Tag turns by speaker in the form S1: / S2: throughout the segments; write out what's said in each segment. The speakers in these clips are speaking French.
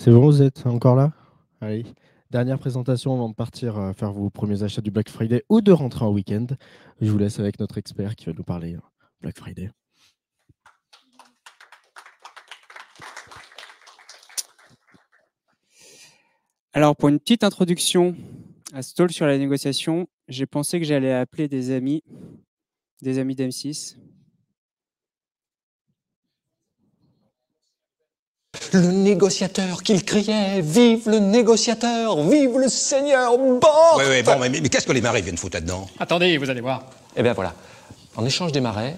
S1: C'est bon, vous êtes encore là? Allez, dernière présentation avant de partir faire vos premiers achats du Black Friday ou de rentrer en week-end. Je vous laisse avec notre expert qui va nous parler Black Friday.
S2: Alors, pour une petite introduction à ce talk sur la négociation, j'ai pensé que j'allais appeler des amis d'M6.
S3: Le négociateur qu'il criait, vive le négociateur, vive le seigneur Bort.
S4: Ouais, bon, mais qu'est-ce que les marais viennent foutre là-dedans?
S5: Attendez, vous allez voir.
S3: Eh bien voilà, en échange des marais,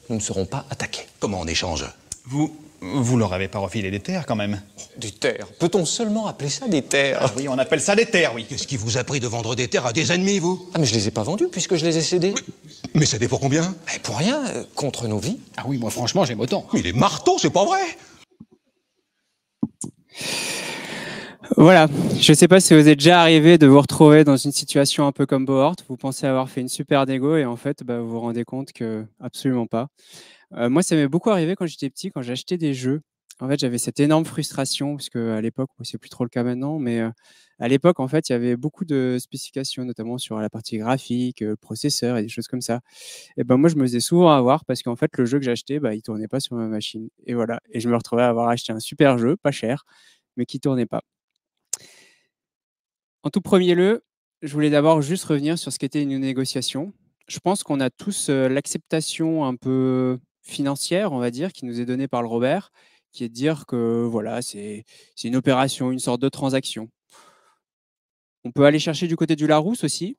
S3: nous ne serons pas attaqués.
S4: Comment en échange?
S5: Vous leur avez pas refilé des terres, quand même.
S3: Des terres? Peut-on seulement appeler ça des terres?
S5: Ah oui, on appelle ça des terres, oui.
S4: Qu'est-ce qui vous a pris de vendre des terres à des ennemis, vous?
S3: Ah mais je les ai pas vendues puisque je les ai cédées.
S4: Mais cédé pour combien?
S3: Eh, pour rien, contre nos vies.
S5: Ah oui, moi, franchement, j'aime autant.
S4: Mais les marteaux, c'est pas vrai!
S2: Voilà, je ne sais pas si vous êtes déjà arrivé de vous retrouver dans une situation un peu comme Bohort. Vous pensez avoir fait une super négo et en fait, vous vous rendez compte que absolument pas. Moi, ça m'est beaucoup arrivé quand j'étais petit, quand j'achetais des jeux. En fait, j'avais cette énorme frustration parce qu'à l'époque, c'est plus trop le cas maintenant, mais à l'époque, en fait, il y avait beaucoup de spécifications, notamment sur la partie graphique, le processeur et des choses comme ça. Et ben moi, je me faisais souvent avoir parce qu'en fait, le jeu que j'achetais, il tournait pas sur ma machine. Et voilà. Et je me retrouvais à avoir acheté un super jeu, pas cher, mais qui tournait pas. En tout premier lieu, je voulais d'abord juste revenir sur ce qu'était une négociation. Je pense qu'on a tous l'acceptation un peu financière, on va dire, qui nous est donnée par le Robert, qui est de dire que voilà, c'est une opération, une sorte de transaction. On peut aller chercher du côté du Larousse aussi,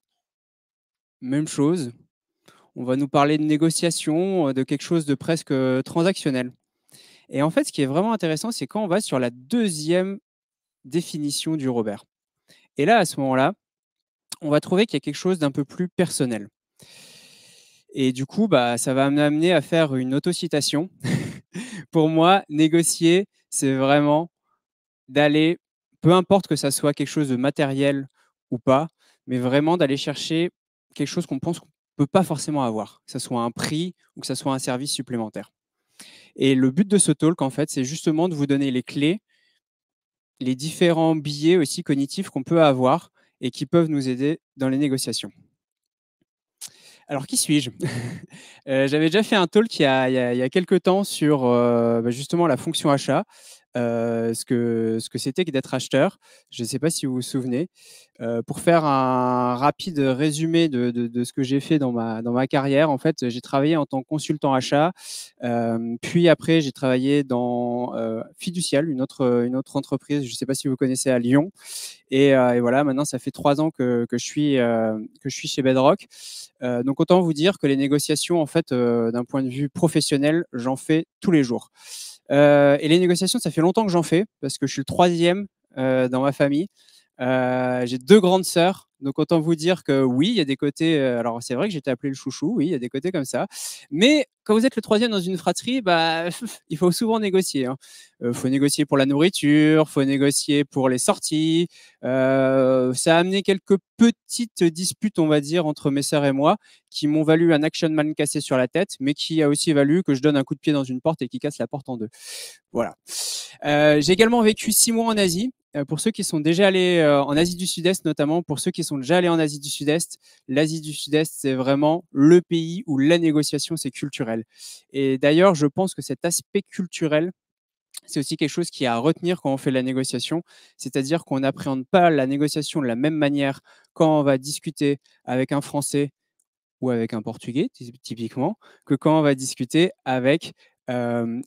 S2: même chose. On va nous parler de négociation, de quelque chose de presque transactionnel. Et en fait, ce qui est vraiment intéressant, c'est quand on va sur la deuxième définition du Robert. Et là, à ce moment-là, on va trouver qu'il y a quelque chose d'un peu plus personnel. Et du coup, ça va m'amener à faire une autocitation. Pour moi, négocier, c'est vraiment d'aller, peu importe que ça soit quelque chose de matériel ou pas, mais vraiment d'aller chercher quelque chose qu'on pense qu'on ne peut pas forcément avoir, que ce soit un prix ou que ce soit un service supplémentaire. Et le but de ce talk, en fait, c'est justement de vous donner les clés, les différents biais aussi cognitifs qu'on peut avoir et qui peuvent nous aider dans les négociations. Alors, qui suis-je? J'avais déjà fait un talk il y a quelques temps sur justement la fonction achat, ce que c'était que d'être acheteur. Je ne sais pas si vous vous souvenez. Pour faire un rapide résumé de ce que j'ai fait dans ma carrière, en fait, j'ai travaillé en tant que consultant achat. Puis après, j'ai travaillé dans Fiducial, une autre entreprise, je ne sais pas si vous connaissez, à Lyon. Et voilà, maintenant, ça fait 3 ans que je suis chez Bedrock. Donc, autant vous dire que les négociations, en fait, d'un point de vue professionnel, j'en fais tous les jours. Et les négociations, ça fait longtemps que j'en fais parce que je suis le troisième dans ma famille. J'ai 2 grandes sœurs, donc autant vous dire que oui, il y a des côtés. Alors, c'est vrai que j'étais appelé le chouchou, oui, il y a des côtés comme ça. Mais quand vous êtes le troisième dans une fratrie, il faut souvent négocier. Faut négocier pour la nourriture, faut négocier pour les sorties. Ça a amené quelques petites disputes, on va dire, entre mes sœurs et moi, qui m'ont valu un action man cassé sur la tête, mais qui a aussi valu que je donne un coup de pied dans une porte et qui casse la porte en deux. Voilà. J'ai également vécu 6 mois en Asie. Pour ceux qui sont déjà allés en Asie du Sud-Est, notamment pour ceux qui sont déjà allés en Asie du Sud-Est, l'Asie du Sud-Est, c'est vraiment le pays où la négociation, c'est culturel. Et d'ailleurs, je pense que cet aspect culturel, c'est aussi quelque chose qui est à retenir quand on fait la négociation, c'est-à-dire qu'on n'appréhende pas la négociation de la même manière quand on va discuter avec un Français ou avec un Portugais, typiquement, que quand on va discuter avec un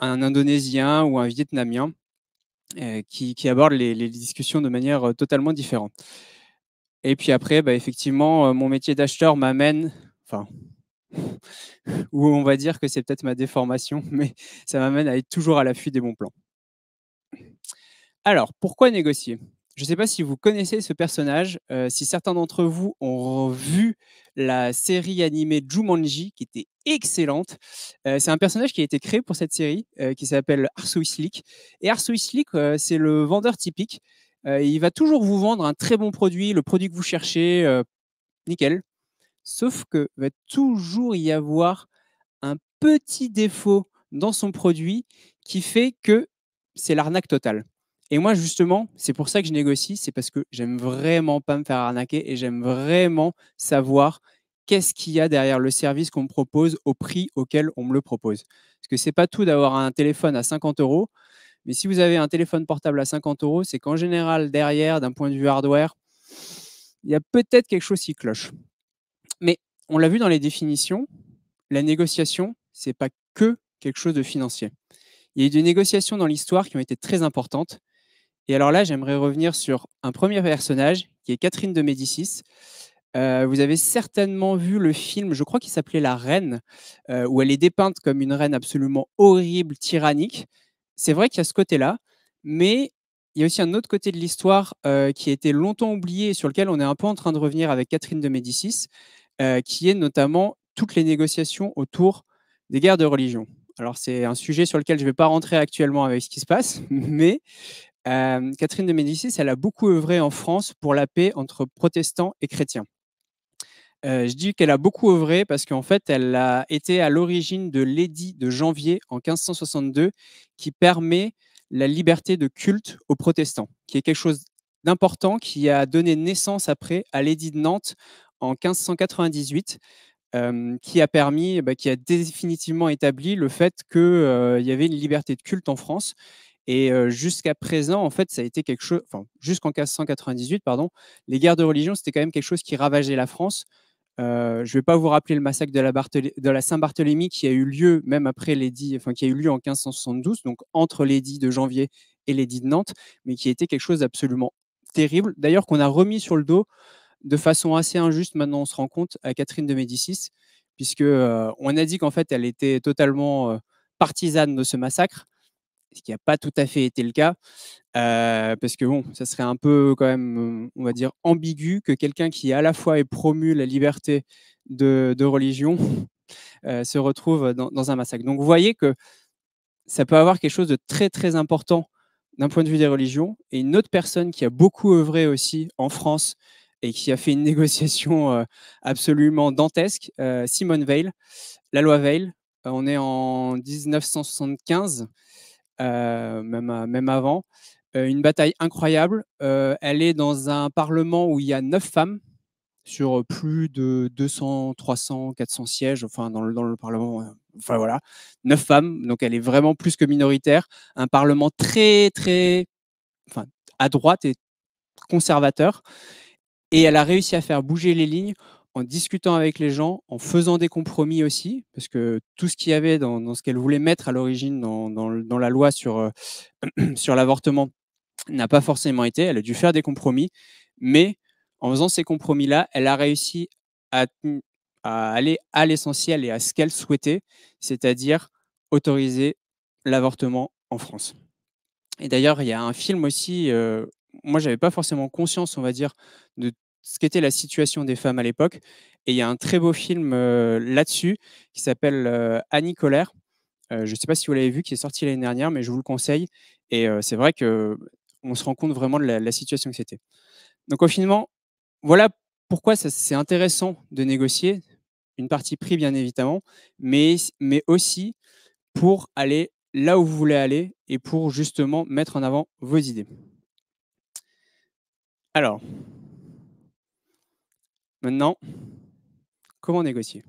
S2: Indonésien ou un Vietnamien qui abordent les discussions de manière totalement différente. Et puis après, effectivement, mon métier d'acheteur m'amène, enfin, ou on va dire que c'est peut-être ma déformation, mais ça m'amène à être toujours à l'affût des bons plans. Alors, pourquoi négocier? Je ne sais pas si vous connaissez ce personnage, si certains d'entre vous ont vu la série animée Jumanji, qui était excellente. C'est un personnage qui a été créé pour cette série, qui s'appelle Arthur Slick. Et Arthur Slick, c'est le vendeur typique. Il va toujours vous vendre un très bon produit, le produit que vous cherchez, nickel. Sauf que va toujours y avoir un petit défaut dans son produit qui fait que c'est l'arnaque totale. Et moi, justement, c'est pour ça que je négocie, c'est parce que j'aime vraiment pas me faire arnaquer et j'aime vraiment savoir qu'est-ce qu'il y a derrière le service qu'on me propose au prix auquel on me le propose. Parce que c'est pas tout d'avoir un téléphone à 50 €, mais si vous avez un téléphone portable à 50 €, c'est qu'en général, derrière, d'un point de vue hardware, il y a peut-être quelque chose qui cloche. Mais on l'a vu dans les définitions, la négociation, c'est pas que quelque chose de financier. Il y a eu des négociations dans l'histoire qui ont été très importantes. Et alors là, j'aimerais revenir sur un premier personnage qui est Catherine de Médicis. Vous avez certainement vu le film, je crois qu'il s'appelait La Reine, où elle est dépeinte comme une reine absolument horrible, tyrannique. C'est vrai qu'il y a ce côté-là, mais il y a aussi un autre côté de l'histoire qui a été longtemps oublié et sur lequel on est un peu en train de revenir avec Catherine de Médicis, qui est notamment toutes les négociations autour des guerres de religion. Alors c'est un sujet sur lequel je ne vais pas rentrer actuellement avec ce qui se passe, mais Catherine de Médicis, elle a beaucoup œuvré en France pour la paix entre protestants et chrétiens. Je dis qu'elle a beaucoup œuvré parce qu'en fait, elle a été à l'origine de l'édit de janvier en 1562 qui permet la liberté de culte aux protestants, qui est quelque chose d'important qui a donné naissance après à l'édit de Nantes en 1598, qui a permis, qui a définitivement établi le fait qu'il y avait une liberté de culte en France. Et jusqu'à présent, en fait, ça a été quelque chose, enfin, jusqu'en 1598, pardon, les guerres de religion, c'était quand même quelque chose qui ravageait la France. Je ne vais pas vous rappeler le massacre de la Saint-Barthélemy qui a eu lieu même après l'édit, enfin, qui a eu lieu en 1572, donc entre l'édit de janvier et l'édit de Nantes, mais qui a été quelque chose d'absolument terrible. D'ailleurs, qu'on a remis sur le dos de façon assez injuste, maintenant on se rend compte, à Catherine de Médicis, puisque on a dit qu'en fait, elle était totalement partisane de ce massacre, ce qui n'a pas tout à fait été le cas, parce que bon, ça serait un peu quand même, on va dire, ambigu que quelqu'un qui à la fois ait promu la liberté de religion se retrouve dans un massacre. Donc vous voyez que ça peut avoir quelque chose de très très important d'un point de vue des religions. Et une autre personne qui a beaucoup œuvré aussi en France et qui a fait une négociation absolument dantesque, Simone Veil, la loi Veil. On est en 1975. Même avant. Une bataille incroyable. Elle est dans un parlement où il y a 9 femmes sur plus de 200, 300, 400 sièges, enfin dans le parlement, enfin voilà, 9 femmes, donc elle est vraiment plus que minoritaire. Un parlement très, très, enfin, à droite et conservateur. Et elle a réussi à faire bouger les lignes en discutant avec les gens, en faisant des compromis aussi, parce que tout ce qu'il y avait dans ce qu'elle voulait mettre à l'origine dans la loi sur, sur l'avortement n'a pas forcément été. Elle a dû faire des compromis, mais en faisant ces compromis-là, elle a réussi à, à aller à l'essentiel et à ce qu'elle souhaitait, c'est-à-dire autoriser l'avortement en France. Et d'ailleurs, il y a un film aussi, moi, j'avais pas forcément conscience, on va dire, de ce qu'était la situation des femmes à l'époque. Et il y a un très beau film là-dessus qui s'appelle Annie Colère. Je ne sais pas si vous l'avez vu, qui est sorti l'année dernière, mais je vous le conseille. Et c'est vrai qu'on se rend compte vraiment de la situation que c'était. Donc, au finalement, voilà pourquoi c'est intéressant de négocier, une partie prix, bien évidemment, mais aussi pour aller là où vous voulez aller et pour justement mettre en avant vos idées. Alors, maintenant, comment négocier?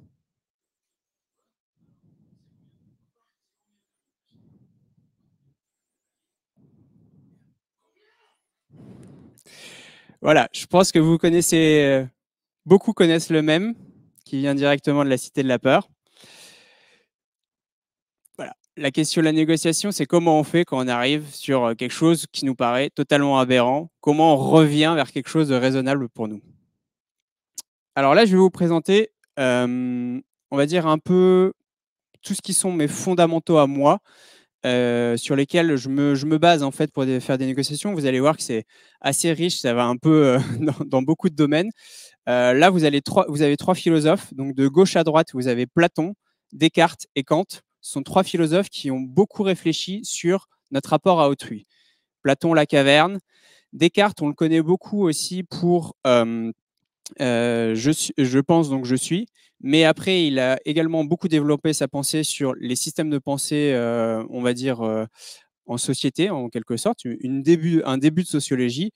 S2: Voilà, je pense que vous connaissez, beaucoup connaissent le même, qui vient directement de la Cité de la Peur. Voilà, la question de la négociation, c'est comment on fait quand on arrive sur quelque chose qui nous paraît totalement aberrant? Comment on revient vers quelque chose de raisonnable pour nous? Alors là, je vais vous présenter, on va dire un peu tout ce qui sont mes fondamentaux à moi, sur lesquels je me base en fait pour faire des négociations. Vous allez voir que c'est assez riche, ça va un peu dans beaucoup de domaines. Là, vous avez 3 philosophes. Donc de gauche à droite, vous avez Platon, Descartes et Kant. Ce sont 3 philosophes qui ont beaucoup réfléchi sur notre rapport à autrui. Platon, la caverne. Descartes, on le connaît beaucoup aussi pour je pense donc je suis. Mais après, il a également beaucoup développé sa pensée sur les systèmes de pensée, on va dire, en société, en quelque sorte, un début de sociologie.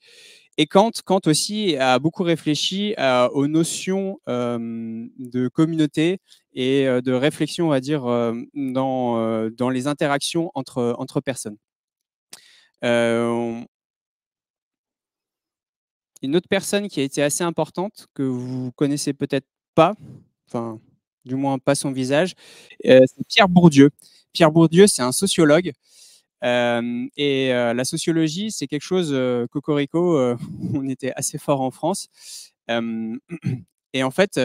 S2: Et Kant aussi a beaucoup réfléchi aux notions de communauté et de réflexion, on va dire, dans les interactions entre personnes. Une autre personne qui a été assez importante, que vous connaissez peut-être pas, enfin, du moins pas son visage, c'est Pierre Bourdieu. Pierre Bourdieu, c'est un sociologue. La sociologie, c'est quelque chose, cocorico, on était assez fort en France. Et en fait,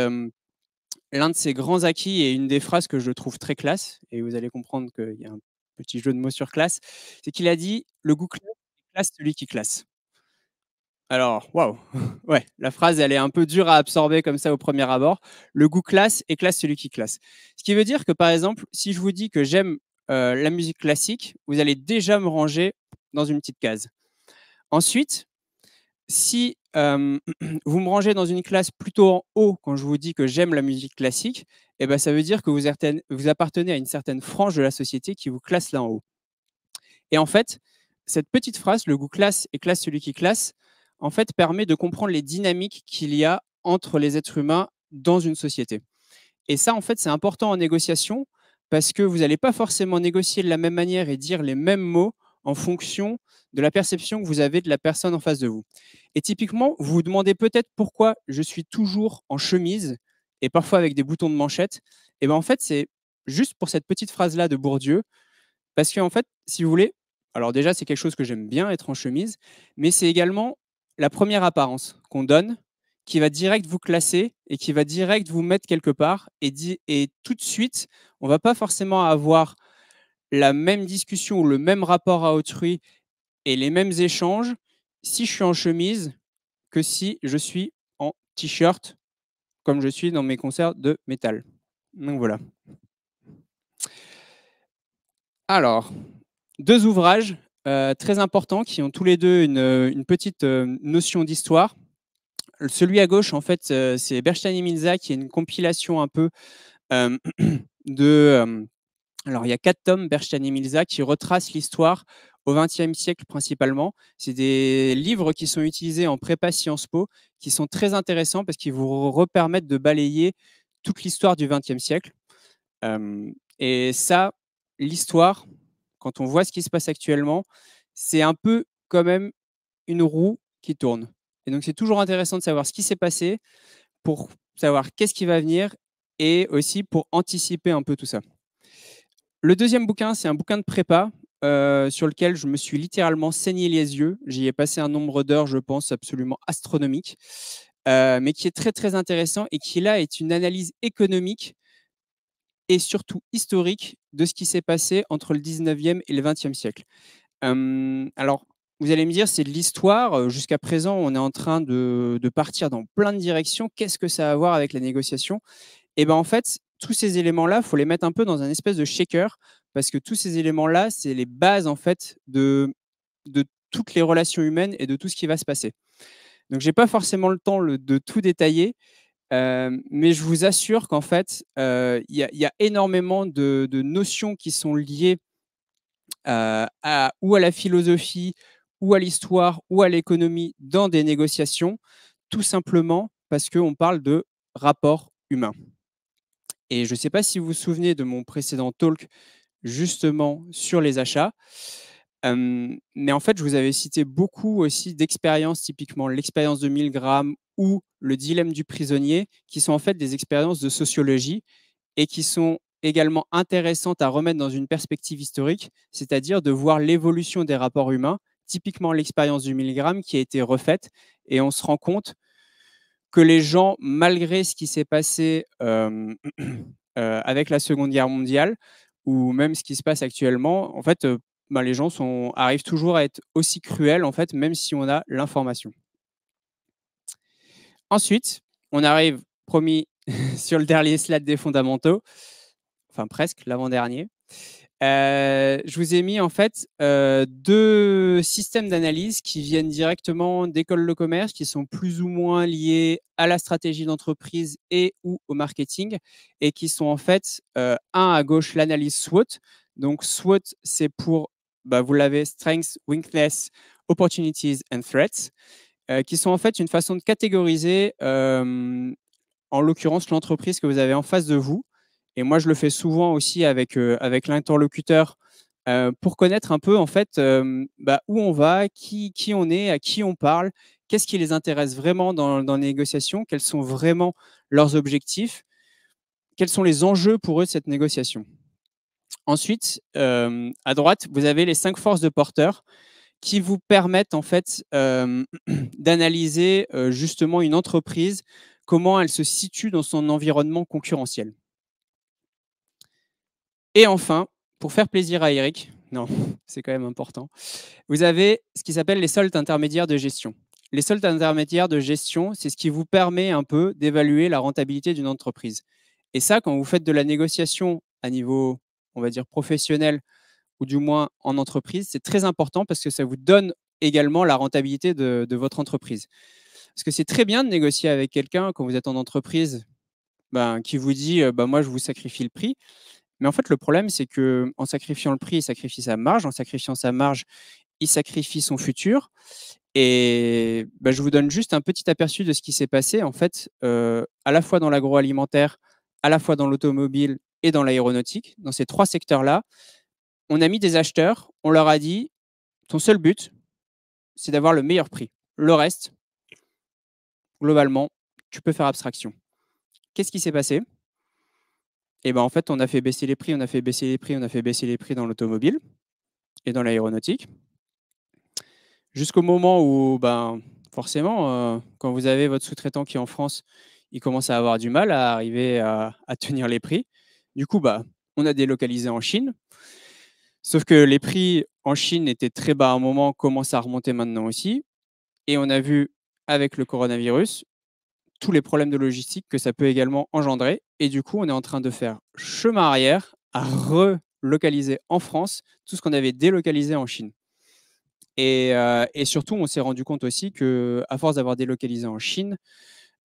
S2: l'un de ses grands acquis et une des phrases que je trouve très classe, et vous allez comprendre qu'il y a un petit jeu de mots sur classe, c'est qu'il a dit: «Le goût classe celui qui classe». Alors, waouh! Ouais, la phrase, elle est un peu dure à absorber comme ça au premier abord. Le goût classe et classe celui qui classe. Ce qui veut dire que, par exemple, si je vous dis que j'aime, la musique classique, vous allez déjà me ranger dans une petite case. Ensuite, si, vous me rangez dans une classe plutôt en haut quand je vous dis que j'aime la musique classique, et ben, ça veut dire que vous appartenez à une certaine frange de la société qui vous classe là en haut. Et en fait, cette petite phrase, le goût classe et classe celui qui classe, en fait, permet de comprendre les dynamiques qu'il y a entre les êtres humains dans une société. Et ça, en fait, c'est important en négociation parce que vous n'allez pas forcément négocier de la même manière et dire les mêmes mots en fonction de la perception que vous avez de la personne en face de vous. Et typiquement, vous vous demandez peut-être pourquoi je suis toujours en chemise et parfois avec des boutons de manchette. Et bien en fait, c'est juste pour cette petite phrase-là de Bourdieu, parce qu'en fait, si vous voulez, alors déjà, c'est quelque chose que j'aime bien, être en chemise, mais c'est également la première apparence qu'on donne qui va direct vous classer et qui va direct vous mettre quelque part. Et tout de suite, on va pas forcément avoir la même discussion ou le même rapport à autrui et les mêmes échanges si je suis en chemise que si je suis en t-shirt, comme je suis dans mes concerts de métal. Donc voilà. Alors, 2 ouvrages, très importants qui ont tous les 2 une petite, notion d'histoire. Celui à gauche, en fait, c'est Bernstein et Milza qui est une compilation un peu, hem, de, alors il y a 4 tomes, Bernstein et Milza, qui retracent l'histoire au XXe siècle principalement. C'est des livres qui sont utilisés en prépa Sciences Po, qui sont très intéressants parce qu'ils vous repermettent de balayer toute l'histoire du XXe siècle. Et ça, l'histoire, quand on voit ce qui se passe actuellement, c'est un peu quand même une roue qui tourne. Et donc, c'est toujours intéressant de savoir ce qui s'est passé pour savoir qu'est-ce qui va venir et aussi pour anticiper un peu tout ça. Le deuxième bouquin, c'est un bouquin de prépa sur lequel je me suis littéralement saigné les yeux. J'y ai passé un nombre d'heures, je pense, absolument astronomique, mais qui est très, très intéressant et qui, là, est une analyse économique et surtout historique de ce qui s'est passé entre le 19e et le 20e siècle. Alors, vous allez me dire, c'est de l'histoire. Jusqu'à présent, on est en train de partir dans plein de directions. Qu'est-ce que ça a à voir avec la négociation? Et ben en fait, tous ces éléments-là, il faut les mettre un peu dans un espèce de shaker parce que tous ces éléments-là, c'est les bases en fait de toutes les relations humaines et de tout ce qui va se passer. Donc, j'ai pas forcément le temps de tout détailler, mais je vous assure qu'en fait, il y a énormément de notions qui sont liées ou à la philosophie, ou à l'histoire, ou à l'économie dans des négociations, tout simplement parce qu'on parle de rapport humain. Et je ne sais pas si vous vous souvenez de mon précédent talk justement sur les achats, mais en fait, je vous avais cité beaucoup aussi d'expériences, typiquement l'expérience de Milgram ou le dilemme du prisonnier, qui sont en fait des expériences de sociologie et qui sont également intéressantes à remettre dans une perspective historique, c'est-à-dire de voir l'évolution des rapports humains, typiquement l'expérience du Milgram qui a été refaite, et on se rend compte que les gens, malgré ce qui s'est passé avec la Seconde Guerre mondiale, ou même ce qui se passe actuellement, en fait, les gens arrivent toujours à être aussi cruels, en fait, même si on a l'information. Ensuite, on arrive, promis, sur le dernier slide des fondamentaux, enfin presque, l'avant-dernier. Je vous ai mis en fait 2 systèmes d'analyse qui viennent directement d'écoles de commerce, qui sont plus ou moins liés à la stratégie d'entreprise et ou au marketing, et qui sont en fait, un à gauche, l'analyse SWOT. Donc SWOT, c'est pour bah, vous l'avez strengths, weaknesses, opportunities and threats, qui sont en fait une façon de catégoriser, en l'occurrence, l'entreprise que vous avez en face de vous. Et moi, je le fais souvent aussi avec l'interlocuteur pour connaître un peu en fait bah, où on va, qui on est, à qui on parle, qu'est-ce qui les intéresse vraiment dans les négociations, quels sont vraiment leurs objectifs, quels sont les enjeux pour eux de cette négociation. Ensuite, à droite, vous avez les 5 forces de porteur qui vous permettent en fait d'analyser justement une entreprise, comment elle se situe dans son environnement concurrentiel. Et enfin, pour faire plaisir à Eric, non, c'est quand même important, vous avez ce qui s'appelle les soldes intermédiaires de gestion. Les soldes intermédiaires de gestion, c'est ce qui vous permet un peu d'évaluer la rentabilité d'une entreprise. Et ça, quand vous faites de la négociation à niveau, on va dire, professionnel, ou du moins en entreprise, c'est très important parce que ça vous donne également la rentabilité de votre entreprise. Parce que c'est très bien de négocier avec quelqu'un quand vous êtes en entreprise qui vous dit moi, je vous sacrifie le prix. Mais en fait, le problème, c'est qu'en sacrifiant le prix, il sacrifie sa marge. En sacrifiant sa marge, il sacrifie son futur. Et je vous donne juste un petit aperçu de ce qui s'est passé, en fait, à la fois dans l'agroalimentaire, à la fois dans l'automobile et dans l'aéronautique. Dans ces 3 secteurs-là, on a mis des acheteurs, on leur a dit, ton seul but, c'est d'avoir le meilleur prix. Le reste, globalement, tu peux faire abstraction. Qu'est-ce qui s'est passé? Et en fait, on a fait baisser les prix, on a fait baisser les prix, on a fait baisser les prix dans l'automobile et dans l'aéronautique. Jusqu'au moment où, forcément, quand vous avez votre sous-traitant qui est en France, il commence à avoir du mal à arriver à tenir les prix. Du coup, on a délocalisé en Chine. Sauf que les prix en Chine étaient très bas à un moment, commencent à remonter maintenant aussi. Et on a vu avec le coronavirus tous les problèmes de logistique que ça peut également engendrer. Et du coup, on est en train de faire chemin arrière à relocaliser en France tout ce qu'on avait délocalisé en Chine. Et surtout, on s'est rendu compte aussi qu'à force d'avoir délocalisé en Chine,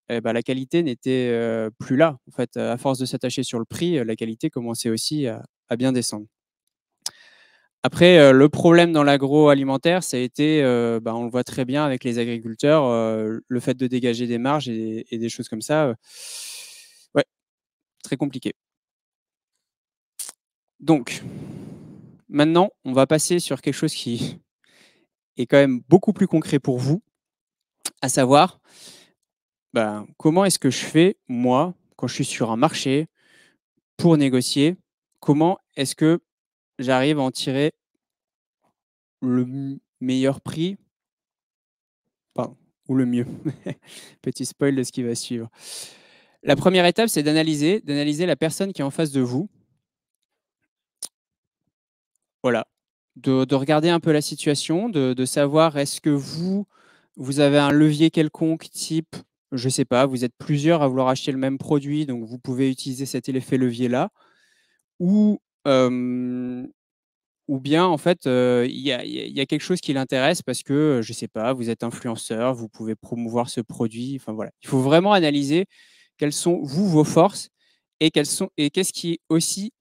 S2: la qualité n'était plus là. En fait, à force de s'attacher sur le prix, la qualité commençait aussi à bien descendre. Après, le problème dans l'agroalimentaire, ça a été, on le voit très bien avec les agriculteurs, le fait de dégager des marges et des choses comme ça, ouais, très compliqué. Donc, maintenant, on va passer sur quelque chose qui est quand même beaucoup plus concret pour vous, à savoir, comment est-ce que je fais, moi, quand je suis sur un marché, pour négocier? Comment est-ce que j'arrive à en tirer le meilleur prix? Enfin, ou le mieux. Petit spoil de ce qui va suivre. La première étape, c'est d'analyser la personne qui est en face de vous. Voilà. De regarder un peu la situation, de savoir est-ce que vous avez un levier quelconque type, je ne sais pas, vous êtes plusieurs à vouloir acheter le même produit, donc vous pouvez utiliser cet effet levier-là. Ou bien, en fait, il y a quelque chose qui l'intéresse parce que, je ne sais pas, vous êtes influenceur, vous pouvez promouvoir ce produit. Enfin, voilà. Il faut vraiment analyser quelles sont, vos forces et qu'est-ce qui aussi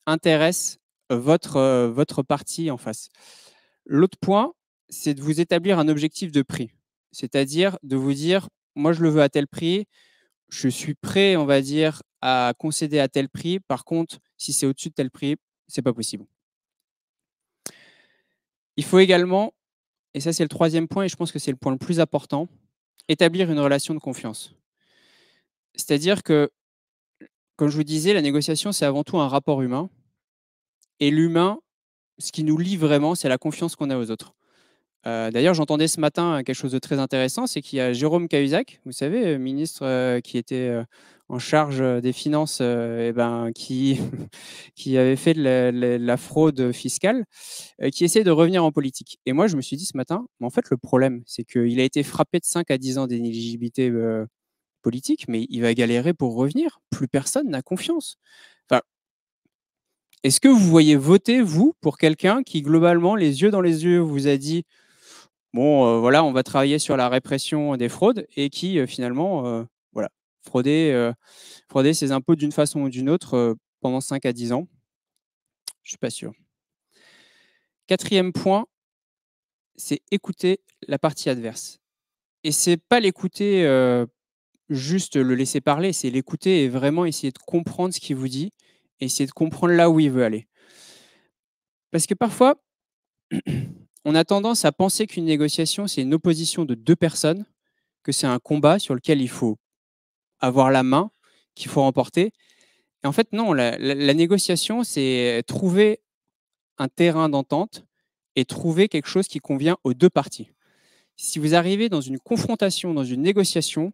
S2: intéresse votre partie en face. L'autre point, c'est de vous établir un objectif de prix. C'est-à-dire de vous dire, moi, je le veux à tel prix, je suis prêt, on va dire, à concéder à tel prix. Par contre, si c'est au-dessus de tel prix, ce n'est pas possible. Il faut également, et ça c'est le 3e point, et je pense que c'est le point le plus important, établir une relation de confiance. C'est-à-dire que, comme je vous disais, la négociation, c'est avant tout un rapport humain. Et l'humain, ce qui nous lie vraiment, c'est la confiance qu'on a aux autres. D'ailleurs, j'entendais ce matin quelque chose de très intéressant, c'est qu'il y a Jérôme Cahuzac, vous savez, ministre qui était en charge des finances, qui, qui avait fait de la fraude fiscale, qui essaie de revenir en politique. Et moi, je me suis dit ce matin, mais en fait, le problème, c'est qu'il a été frappé de 5 à 10 ans d'inéligibilité politique, mais il va galérer pour revenir. Plus personne n'a confiance. Enfin, est-ce que vous voyez voter, vous, pour quelqu'un qui, globalement, les yeux dans les yeux, vous a dit bon, voilà, on va travailler sur la répression des fraudes et qui, finalement, voilà, frauder ses impôts d'une façon ou d'une autre pendant 5 à 10 ans? Je ne suis pas sûr. 4e point, c'est écouter la partie adverse. Et c'est pas l'écouter, juste le laisser parler, c'est l'écouter et vraiment essayer de comprendre ce qu'il vous dit, essayer de comprendre là où il veut aller. Parce que parfois, on a tendance à penser qu'une négociation, c'est une opposition de 2 personnes, que c'est un combat sur lequel il faut avoir la main, qu'il faut remporter. Et en fait, non, la négociation, c'est trouver un terrain d'entente et trouver quelque chose qui convient aux 2 parties. Si vous arrivez dans une confrontation, dans une négociation,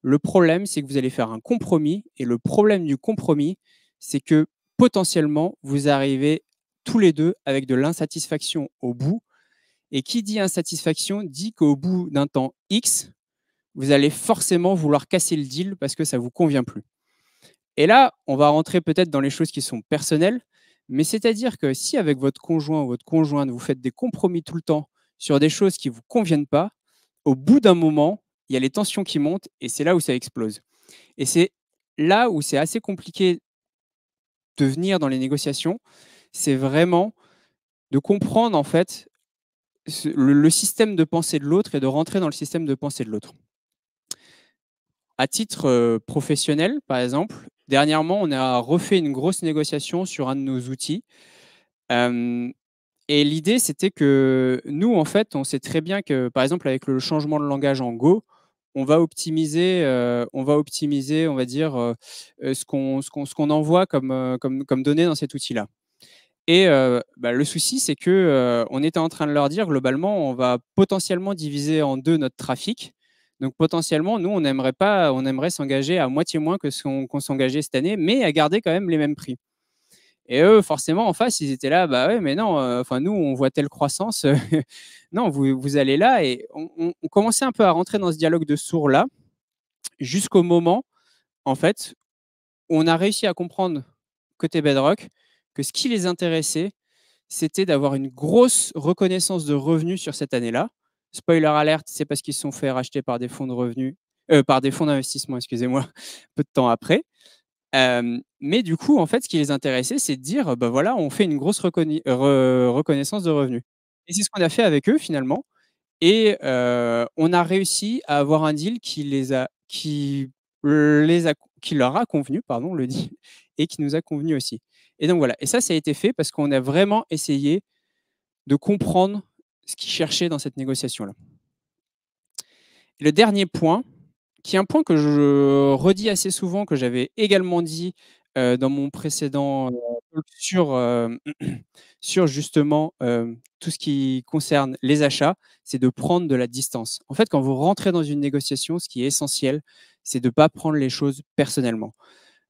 S2: le problème, c'est que vous allez faire un compromis et le problème du compromis, c'est que potentiellement, vous arrivez tous les 2 avec de l'insatisfaction au bout et qui dit insatisfaction dit qu'au bout d'un temps X, vous allez forcément vouloir casser le deal parce que ça ne vous convient plus. Et là, on va rentrer peut-être dans les choses qui sont personnelles, mais c'est-à-dire que si avec votre conjoint ou votre conjointe, vous faites des compromis tout le temps sur des choses qui ne vous conviennent pas, au bout d'un moment, il y a les tensions qui montent et c'est là où ça explose. Et c'est là où c'est assez compliqué de venir dans les négociations, c'est vraiment de comprendre en fait le système de pensée de l'autre et de rentrer dans le système de pensée de l'autre. À titre professionnel, par exemple, dernièrement, on a refait une grosse négociation sur un de nos outils. Et l'idée, c'était que nous, en fait, on sait très bien que, par exemple, avec le changement de langage en Go, on va optimiser, on va dire, ce qu'on envoie comme données dans cet outil-là. Et le souci, c'est que on était en train de leur dire, globalement, on va potentiellement diviser en 2 notre trafic. Donc potentiellement, nous, on aimerait s'engager à moitié moins que ce qu'on s'engageait cette année, mais à garder quand même les mêmes prix. Et eux, forcément, en face, ils étaient là, bah ouais, mais non, enfin nous, on voit telle croissance, non, vous allez là. Et on commençait un peu à rentrer dans ce dialogue de sourds-là, jusqu'au moment, en fait, où on a réussi à comprendre, côté Bedrock, que ce qui les intéressait, c'était d'avoir une grosse reconnaissance de revenus sur cette année-là. Spoiler alert, c'est parce qu'ils se sont fait racheter par des fonds de revenus, par des fonds d'investissement, excusez-moi, peu de temps après. Mais du coup, en fait, ce qui les intéressait, c'est de dire, bah voilà, on fait une grosse reconnaissance de revenus. Et c'est ce qu'on a fait avec eux finalement. Et on a réussi à avoir un deal qui leur a convenu, pardon, le deal, et qui nous a convenu aussi. Et donc voilà. Et ça a été fait parce qu'on a vraiment essayé de comprendre ce qu'ils cherchaient dans cette négociation-là. Le dernier point, qui est un point que je redis assez souvent, que j'avais également dit dans mon précédent talk sur justement tout ce qui concerne les achats, c'est de prendre de la distance. En fait, quand vous rentrez dans une négociation, ce qui est essentiel, c'est de ne pas prendre les choses personnellement.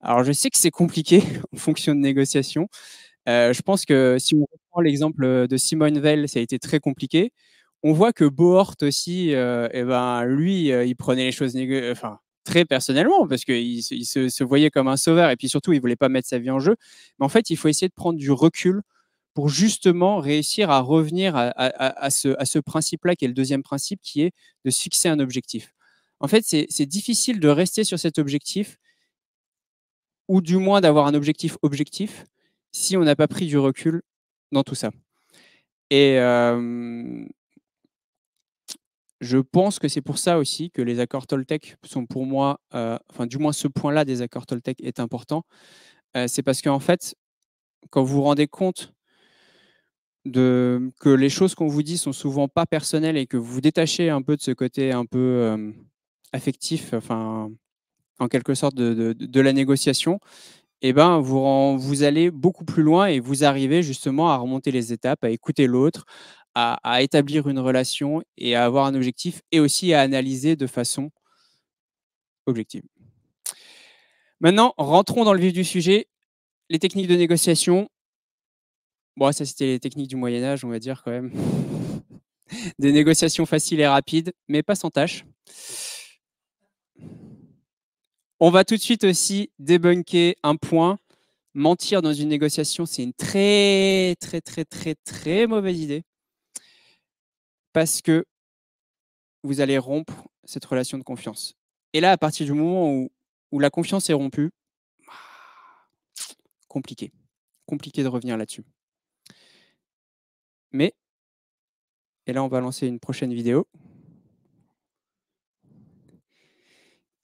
S2: Alors, je sais que c'est compliqué en fonction de négociation. Je pense que si on reprend l'exemple de Simone Veil, ça a été très compliqué. On voit que Bohort aussi, lui, il prenait les choses très personnellement parce qu'il se voyait comme un sauveur et puis surtout, il voulait pas mettre sa vie en jeu. Mais en fait, il faut essayer de prendre du recul pour justement réussir à revenir à ce principe-là, qui est le deuxième principe, qui est de se fixer un objectif. En fait, c'est difficile de rester sur cet objectif ou du moins d'avoir un objectif objectif si on n'a pas pris du recul dans tout ça. Et je pense que c'est pour ça aussi que les accords Toltec sont pour moi, enfin du moins ce point-là des accords Toltec est important. C'est parce qu'en fait, quand vous vous rendez compte que les choses qu'on vous dit sont souvent pas personnelles et que vous vous détachez un peu de ce côté un peu affectif, enfin en quelque sorte de la négociation, eh ben, vous allez beaucoup plus loin et vous arrivez justement à remonter les étapes, à écouter l'autre, à établir une relation et à avoir un objectif et aussi à analyser de façon objective. Maintenant, rentrons dans le vif du sujet. Les techniques de négociation. Bon, ça, c'était les techniques du Moyen-Âge, on va dire quand même. Des négociations faciles et rapides, mais pas sans tâche. On va tout de suite aussi débunker un point. Mentir dans une négociation, c'est une très, très, très, très, très mauvaise idée. Parce que vous allez rompre cette relation de confiance. Et là, à partir du moment où la confiance est rompue, compliqué. Compliqué de revenir là-dessus. Mais, et là on va lancer une prochaine vidéo.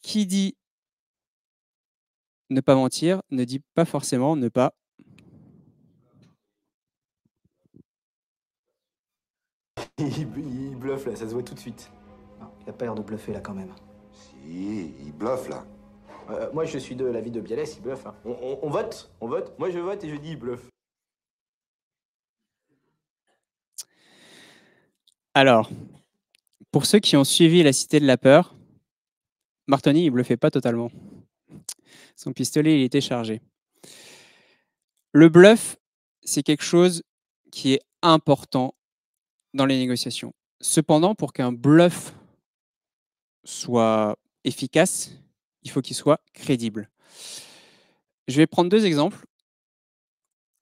S2: Qui dit ne pas mentir ne dit pas forcément ne pas.
S6: Il bluffe là, ça se voit tout de suite. Non, il a pas l'air de bluffer là quand même.
S7: Si, il bluffe là.
S6: Moi je suis de l'avis de Bialès, il bluffe. Hein. On vote, on vote. Moi je vote et je dis il bluffe.
S2: Alors, pour ceux qui ont suivi La Cité de la Peur, Martoni, il bluffait pas totalement. Son pistolet, il était chargé. Le bluff, c'est quelque chose qui est important dans les négociations. Cependant, pour qu'un bluff soit efficace, il faut qu'il soit crédible. Je vais prendre 2 exemples.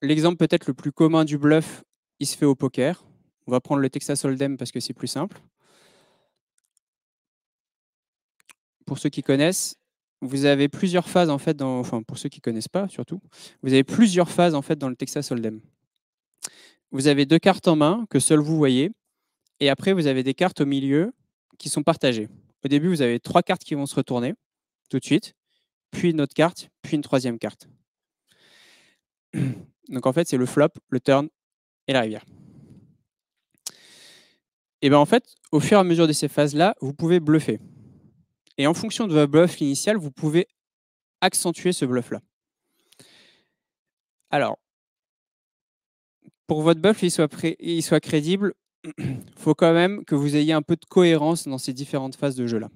S2: L'exemple peut-être le plus commun du bluff, il se fait au poker. On va prendre le Texas Hold'em parce que c'est plus simple. Pour ceux qui connaissent, vous avez plusieurs phases en fait enfin pour ceux qui connaissent pas surtout, vous avez plusieurs phases en fait dans le Texas Hold'em. Vous avez 2 cartes en main que seul vous voyez, et après vous avez des cartes au milieu qui sont partagées. Au début, vous avez 3 cartes qui vont se retourner tout de suite, puis une autre carte, puis une 3e carte. Donc en fait, c'est le flop, le turn et la rivière. Et bien en fait, au fur et à mesure de ces phases-là, vous pouvez bluffer. Et en fonction de votre bluff initial, vous pouvez accentuer ce bluff-là. Alors, pour que votre bluff il soit crédible, il faut quand même que vous ayez un peu de cohérence dans ces différentes phases de jeu-là.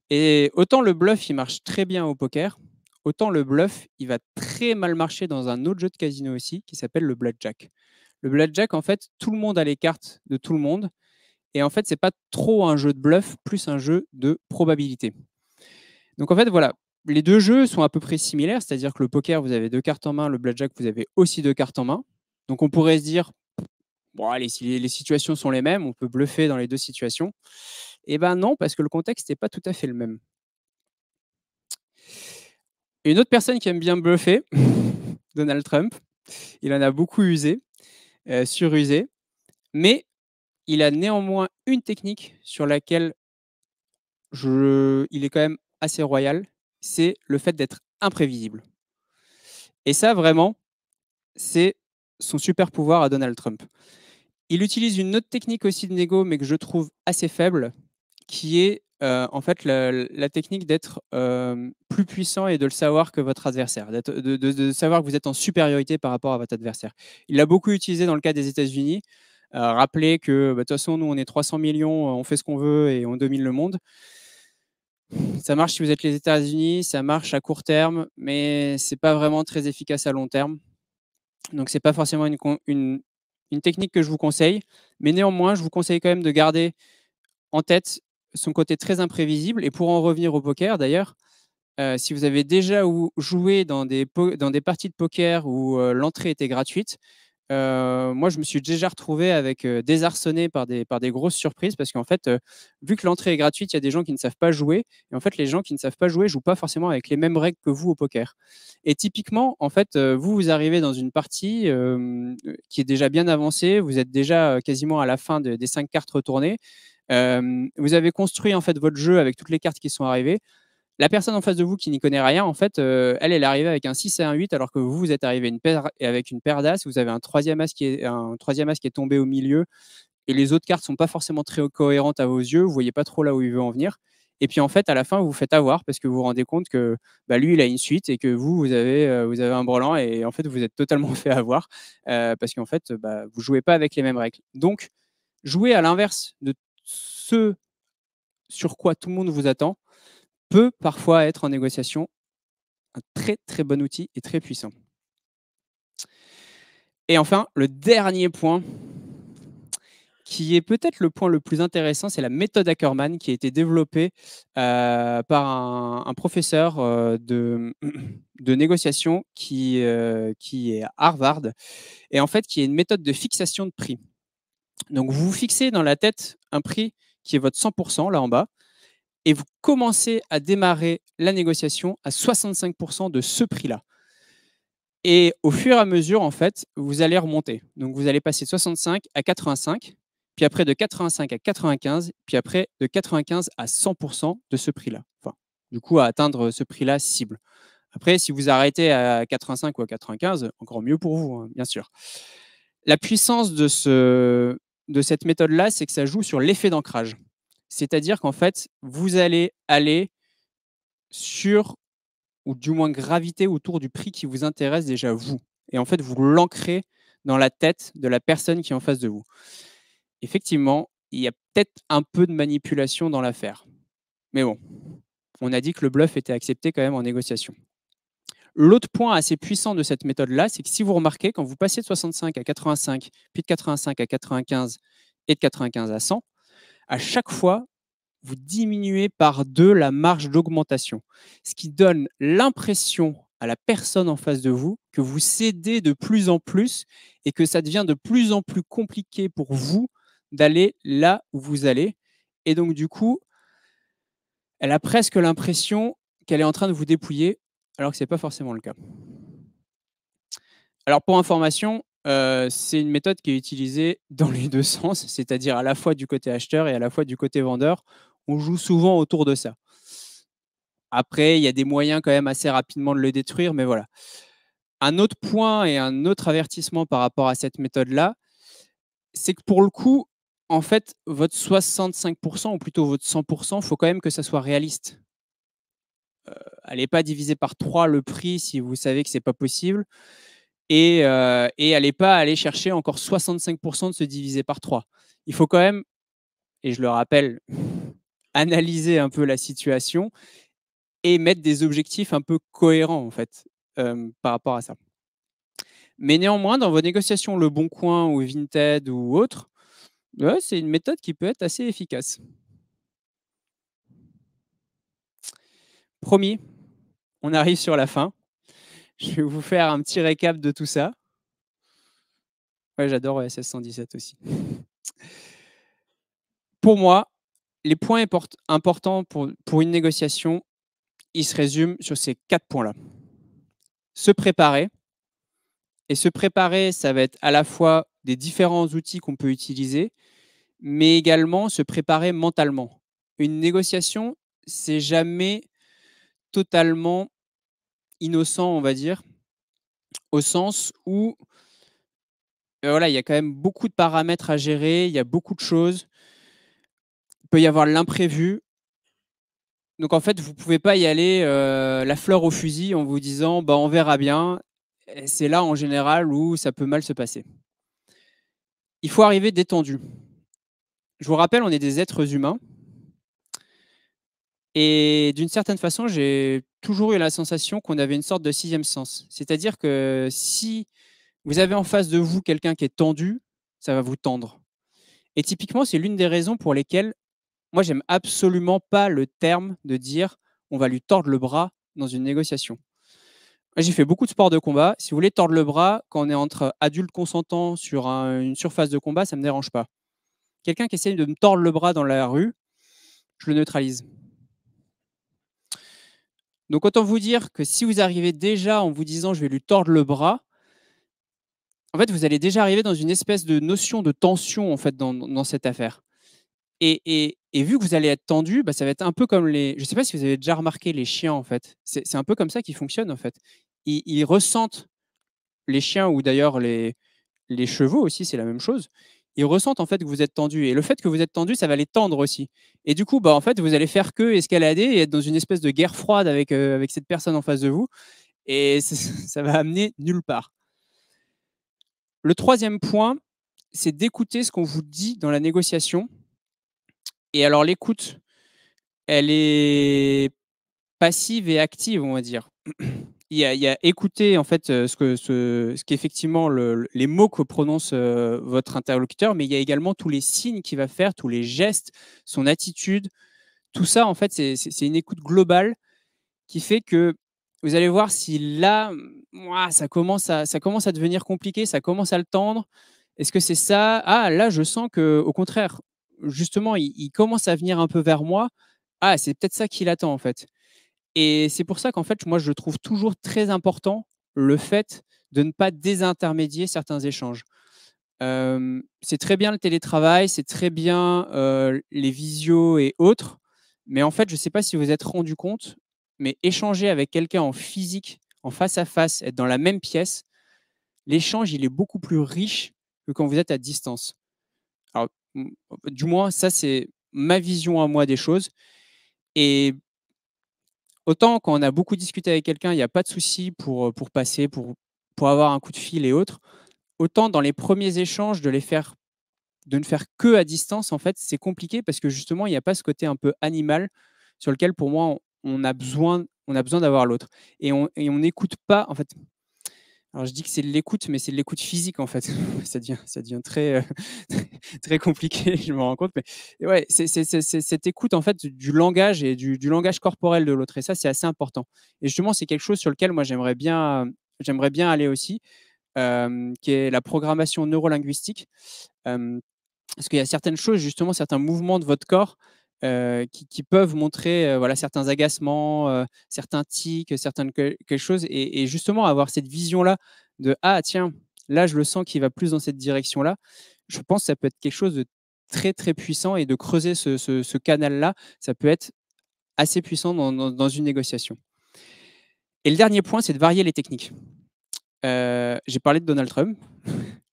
S2: Et autant le bluff, il marche très bien au poker, autant le bluff, il va très mal marcher dans un autre jeu de casino aussi, qui s'appelle le blackjack. Le blackjack, en fait, tout le monde a les cartes de tout le monde. Et en fait, ce n'est pas trop un jeu de bluff, plus un jeu de probabilité. Donc en fait, voilà, les 2 jeux sont à peu près similaires, c'est-à-dire que le poker, vous avez 2 cartes en main, le blackjack, vous avez aussi 2 cartes en main. Donc on pourrait se dire, bon, allez, si les situations sont les mêmes, on peut bluffer dans les 2 situations. Eh bien non, parce que le contexte n'est pas tout à fait le même. Une autre personne qui aime bien bluffer, Donald Trump, il en a beaucoup usé, surusé, mais il a néanmoins une technique sur laquelle il est quand même assez royal, c'est le fait d'être imprévisible. Et ça, vraiment, c'est son super pouvoir à Donald Trump. Il utilise une autre technique aussi de négo, mais que je trouve assez faible, qui est en fait la technique d'être plus puissant et de le savoir que votre adversaire, de savoir que vous êtes en supériorité par rapport à votre adversaire. Il l'a beaucoup utilisé dans le cas des États-Unis. Rappelez que de toute façon, nous, on est 300 millions, on fait ce qu'on veut et on domine le monde. Ça marche si vous êtes les États-Unis, ça marche à court terme, mais c'est pas vraiment très efficace à long terme. Donc, c'est pas forcément une technique que je vous conseille, mais néanmoins, je vous conseille quand même de garder en tête son côté très imprévisible. Et pour en revenir au poker, d'ailleurs, si vous avez déjà joué dans des parties de poker où l'entrée était gratuite, moi, je me suis déjà retrouvé avec désarçonné par des grosses surprises parce qu'en fait, vu que l'entrée est gratuite, il y a des gens qui ne savent pas jouer. Et en fait, les gens qui ne savent pas jouer jouent pas forcément avec les mêmes règles que vous au poker. Et typiquement, en fait, vous arrivez dans une partie qui est déjà bien avancée. Vous êtes déjà quasiment à la fin des 5 cartes retournées. Vous avez construit en fait votre jeu avec toutes les cartes qui sont arrivées. La personne en face de vous qui n'y connaît rien, en fait, elle est arrivée avec un 6 et un 8, alors que vous êtes arrivé avec une paire d'as. Vous avez un troisième as qui est tombé au milieu, et les autres cartes ne sont pas forcément très cohérentes à vos yeux. Vous ne voyez pas trop là où il veut en venir. Et puis, en fait, à la fin, vous vous faites avoir parce que vous vous rendez compte que lui, il a une suite et que vous avez un brelan. Et en fait, vous êtes totalement fait avoir parce qu'en fait, vous ne jouez pas avec les mêmes règles. Donc, jouer à l'inverse de ce sur quoi tout le monde vous attend peut parfois être en négociation un très très bon outil et très puissant. Et enfin, le dernier point, qui est peut-être le point le plus intéressant, c'est la méthode Ackermann qui a été développée par un professeur de négociation qui est à Harvard, et en fait qui est une méthode de fixation de prix. Donc vous vous fixez dans la tête un prix qui est votre 100% là en bas, et vous commencez à démarrer la négociation à 65% de ce prix-là. Et au fur et à mesure, en fait, vous allez remonter. Donc, vous allez passer de 65 à 85, puis après de 85 à 95, puis après de 95 à 100% de ce prix-là. Enfin, du coup, à atteindre ce prix-là cible. Après, si vous arrêtez à 85 ou à 95, encore mieux pour vous, hein, bien sûr. La puissance de cette méthode-là, c'est que ça joue sur l'effet d'ancrage. C'est-à-dire qu'en fait, vous allez aller sur, ou du moins graviter autour du prix qui vous intéresse déjà vous. Et en fait, vous l'ancrez dans la tête de la personne qui est en face de vous. Effectivement, il y a peut-être un peu de manipulation dans l'affaire. Mais bon, on a dit que le bluff était accepté quand même en négociation. L'autre point assez puissant de cette méthode-là, c'est que si vous remarquez, quand vous passez de 65 à 85, puis de 85 à 95 et de 95 à 100, à chaque fois, vous diminuez par 2 la marge d'augmentation, ce qui donne l'impression à la personne en face de vous que vous cédez de plus en plus et que ça devient de plus en plus compliqué pour vous d'aller là où vous allez. Et donc, du coup, elle a presque l'impression qu'elle est en train de vous dépouiller, alors que ce n'est pas forcément le cas. Alors, pour information, c'est une méthode qui est utilisée dans les deux sens, c'est-à-dire à la fois du côté acheteur et à la fois du côté vendeur. On joue souvent autour de ça. Après, il y a des moyens quand même assez rapidement de le détruire, mais voilà. Un autre point et un autre avertissement par rapport à cette méthode-là, c'est que pour le coup, en fait, votre 65% ou plutôt votre 100%, il faut quand même que ça soit réaliste. Allez pas diviser par 3 le prix si vous savez que ce n'est pas possible. Et allez pas aller chercher encore 65% de se diviser par 3. Il faut quand même, et je le rappelle, analyser un peu la situation et mettre des objectifs un peu cohérents en fait par rapport à ça. Mais néanmoins, dans vos négociations Le Bon Coin ou Vinted ou autre, ouais, c'est une méthode qui peut être assez efficace. Promis, on arrive sur la fin. Je vais vous faire un petit récap de tout ça. Ouais, j'adore OSS 117 aussi. Pour moi, les points importants pour une négociation, ils se résument sur ces 4 points-là. Se préparer. Et se préparer, ça va être à la fois des différents outils qu'on peut utiliser, mais également se préparer mentalement. Une négociation, c'est jamais totalement innocent, on va dire, au sens où voilà, il y a quand même beaucoup de paramètres à gérer, il y a beaucoup de choses. Il peut y avoir l'imprévu. Donc en fait, vous ne pouvez pas y aller la fleur au fusil en vous disant bah, on verra bien. C'est là en général où ça peut mal se passer. Il faut arriver détendu. Je vous rappelle, on est des êtres humains. Et d'une certaine façon, j'ai toujours eu la sensation qu'on avait une sorte de 6e sens. C'est-à-dire que si vous avez en face de vous quelqu'un qui est tendu, ça va vous tendre. Et typiquement, c'est l'une des raisons pour lesquelles moi, j'aime absolument pas le terme de dire on va lui tordre le bras dans une négociation. J'ai fait beaucoup de sports de combat. Si vous voulez tordre le bras quand on est entre adultes consentants sur une surface de combat, ça ne me dérange pas. Quelqu'un qui essaye de me tordre le bras dans la rue, je le neutralise. Donc, autant vous dire que si vous arrivez déjà en vous disant je vais lui tordre le bras, en fait, vous allez déjà arriver dans une espèce de notion de tension en fait, dans cette affaire. Et vu que vous allez être tendu, bah, ça va être un peu comme les... Je ne sais pas si vous avez déjà remarqué les chiens, en fait. C'est un peu comme ça qu'ils fonctionnent, en fait. Ils ressentent, les chiens ou d'ailleurs les chevaux aussi, c'est la même chose. Ils ressentent en fait que vous êtes tendu. Et le fait que vous êtes tendu, ça va les tendre aussi. Et du coup, bah, en fait, vous allez faire que escalader et être dans une espèce de guerre froide avec cette personne en face de vous. Et ça va amener nulle part. Le 3e point, c'est d'écouter ce qu'on vous dit dans la négociation. Et alors, l'écoute, elle est passive et active, on va dire. Il y a écouter en fait ce qu'effectivement les mots que prononce votre interlocuteur, mais il y a également tous les signes qu'il va faire, tous les gestes, son attitude. Tout ça, en fait, c'est une écoute globale qui fait que vous allez voir si là, ça commence à devenir compliqué, ça commence à le tendre. Est-ce que c'est ça? Ah, là, je sens qu'au contraire, justement, il commence à venir un peu vers moi. Ah, c'est peut-être ça qu'il attend, en fait. Et c'est pour ça qu'en fait, moi, je trouve toujours très important le fait de ne pas désintermédier certains échanges. C'est très bien le télétravail, c'est très bien les visios et autres, mais en fait, je ne sais pas si vous vous êtes rendu compte, mais échanger avec quelqu'un en physique, en face à face, être dans la même pièce, l'échange, il est beaucoup plus riche que quand vous êtes à distance. Alors, du moins, ça, c'est ma vision à moi des choses. Et autant quand on a beaucoup discuté avec quelqu'un, il n'y a pas de souci pour passer, pour avoir un coup de fil et autres. Autant dans les premiers échanges, de ne faire que à distance, en fait, c'est compliqué parce que justement, il n'y a pas ce côté un peu animal sur lequel, pour moi, on a besoin d'avoir l'autre. Et on n'écoute pas, en fait. Alors, je dis que c'est de l'écoute, mais c'est de l'écoute physique, en fait. Ça devient très, très compliqué, je me rends compte. Mais ouais, c'est cette écoute, en fait, du langage et du langage corporel de l'autre. Et ça, c'est assez important. Et justement, c'est quelque chose sur lequel moi, j'aimerais bien aller aussi, qui est la programmation neurolinguistique. Parce qu'il y a certaines choses, justement, certains mouvements de votre corps qui peuvent montrer voilà, certains agacements, certains tics, quelque chose. Et justement, avoir cette vision-là de « Ah, tiens, là, je le sens qu'il va plus dans cette direction-là », je pense que ça peut être quelque chose de très, très puissant. Et de creuser ce canal-là, ça peut être assez puissant dans une négociation. Et le dernier point, c'est de varier les techniques. J'ai parlé de Donald Trump.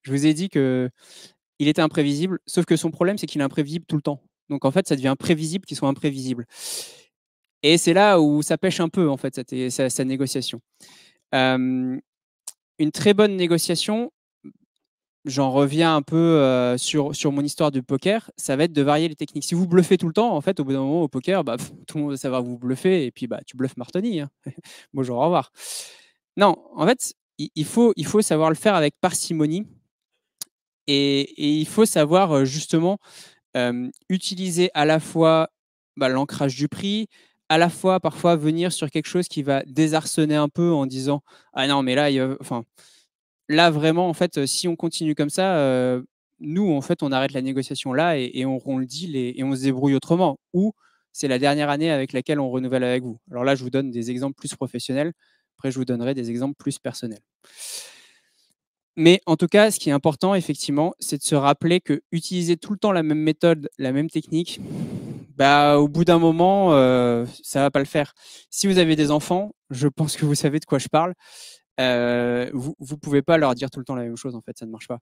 S2: Je vous ai dit qu'il était imprévisible, sauf que son problème, c'est qu'il est imprévisible tout le temps. Donc, en fait, ça devient prévisible qu'il soit imprévisible. Et c'est là où ça pêche un peu, en fait, sa négociation. Une très bonne négociation, j'en reviens un peu sur mon histoire de poker, ça va être de varier les techniques. Si vous bluffez tout le temps, en fait, au bout d'un moment, au poker, tout le monde va savoir que vous bluffez, et puis tu bluffes Martoni. Hein. Bonjour, au revoir. Non, en fait, il faut savoir le faire avec parcimonie. Et il faut savoir justement utiliser à la fois l'ancrage du prix, à la fois parfois venir sur quelque chose qui va désarçonner un peu en disant « Ah non, mais là, là vraiment, en fait, si on continue comme ça, nous, en fait, on arrête la négociation là et on rompt le deal et on se débrouille autrement. » Ou c'est la dernière année avec laquelle on renouvelle avec vous. Alors là, je vous donne des exemples plus professionnels. Après, je vous donnerai des exemples plus personnels. Mais en tout cas, ce qui est important, effectivement, c'est de se rappeler que utiliser tout le temps la même méthode, la même technique, au bout d'un moment, ça ne va pas le faire. Si vous avez des enfants, je pense que vous savez de quoi je parle. Vous ne pouvez pas leur dire tout le temps la même chose, en fait, ça ne marche pas.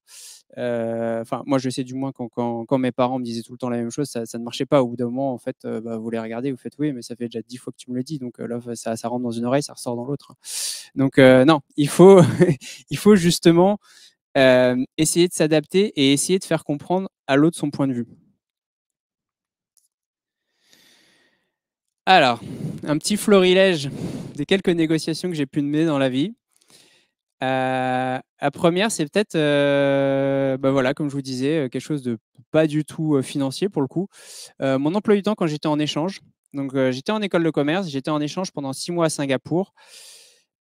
S2: Moi, je sais du moins quand mes parents me disaient tout le temps la même chose, ça ne marchait pas. Au bout d'un moment, en fait, vous les regardez, vous faites oui, mais ça fait déjà 10 fois que tu me le dis, donc là, ça rentre dans une oreille, ça ressort dans l'autre. Donc non, il faut, il faut justement essayer de s'adapter et essayer de faire comprendre à l'autre son point de vue. Alors, un petit florilège des quelques négociations que j'ai pu mener dans la vie. La première, c'est peut-être, voilà, comme je vous disais, quelque chose de pas du tout financier pour le coup. Mon emploi du temps quand j'étais en échange. Donc, j'étais en école de commerce, j'étais en échange pendant 6 mois à Singapour.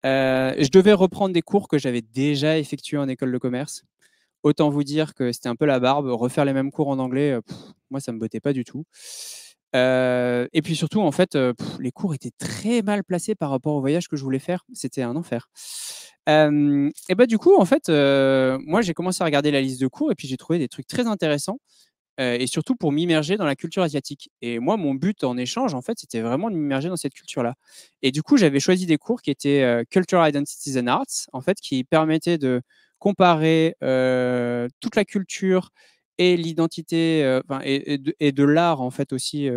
S2: Je devais reprendre des cours que j'avais déjà effectués en école de commerce. Autant vous dire que c'était un peu la barbe. Refaire les mêmes cours en anglais, moi, ça ne me bottait pas du tout. Et puis surtout, en fait, les cours étaient très mal placés par rapport au voyage que je voulais faire. C'était un enfer. Et du coup, en fait, moi, j'ai commencé à regarder la liste de cours et puis j'ai trouvé des trucs très intéressants et surtout pour m'immerger dans la culture asiatique. Et moi, mon but en échange, en fait, c'était vraiment de m'immerger dans cette culture-là. Et du coup, j'avais choisi des cours qui étaient Cultural Identities and Arts, en fait, qui permettaient de comparer toute la culture et l'identité et de l'art, en fait, aussi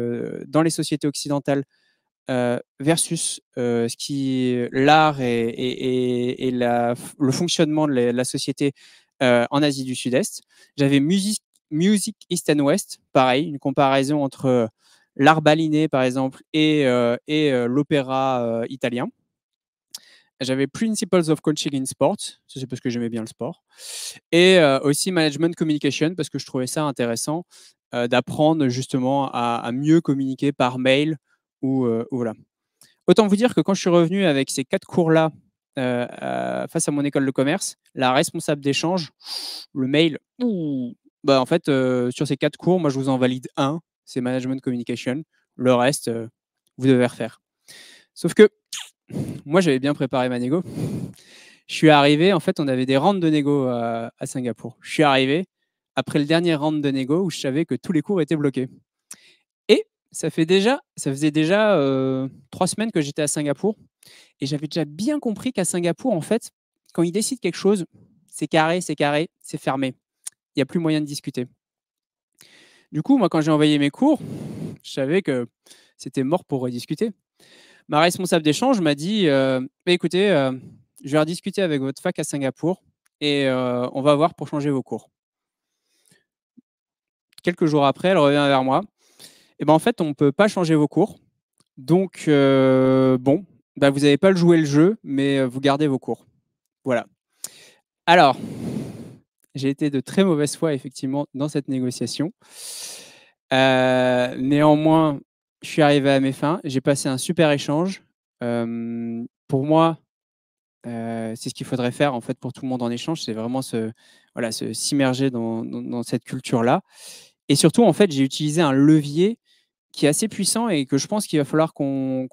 S2: dans les sociétés occidentales versus l'art et le fonctionnement de la société en Asie du Sud-Est. J'avais Music East and West, pareil, une comparaison entre l'art balinais, par exemple, et l'opéra italien. J'avais Principles of Coaching in Sport, ça c'est parce que j'aimais bien le sport. Et aussi Management Communication, parce que je trouvais ça intéressant d'apprendre justement à mieux communiquer par mail ou voilà. Autant vous dire que quand je suis revenu avec ces 4 cours-là face à mon école de commerce, la responsable d'échange, le mail, en fait, sur ces 4 cours, moi je vous en valide un, c'est Management Communication. Le reste, vous devez refaire. Sauf que moi, j'avais bien préparé ma négo. Je suis arrivé, en fait, on avait des rounds de négo à Singapour. Je suis arrivé après le dernier round de négo où je savais que tous les cours étaient bloqués. Et ça faisait déjà 3 semaines que j'étais à Singapour et j'avais déjà bien compris qu'à Singapour, en fait, quand ils décident quelque chose, c'est carré, c'est fermé. Il n'y a plus moyen de discuter. Du coup, moi, quand j'ai envoyé mes cours, je savais que c'était mort pour rediscuter. Ma responsable d'échange m'a dit écoutez, je vais rediscuter avec votre fac à Singapour et on va voir pour changer vos cours. Quelques jours après, elle revient vers moi. Et ben, en fait, on ne peut pas changer vos cours. Donc, bon, bah, vous n'avez pas joué le jeu, mais vous gardez vos cours. Voilà. Alors, j'ai été de très mauvaise foi, effectivement, dans cette négociation. Néanmoins, je suis arrivé à mes fins. J'ai passé un super échange. Pour moi, c'est ce qu'il faudrait faire en fait pour tout le monde en échange, c'est vraiment s'immerger dans cette culture-là. Et surtout, en fait, j'ai utilisé un levier qui est assez puissant et que je pense qu'il va falloir qu'on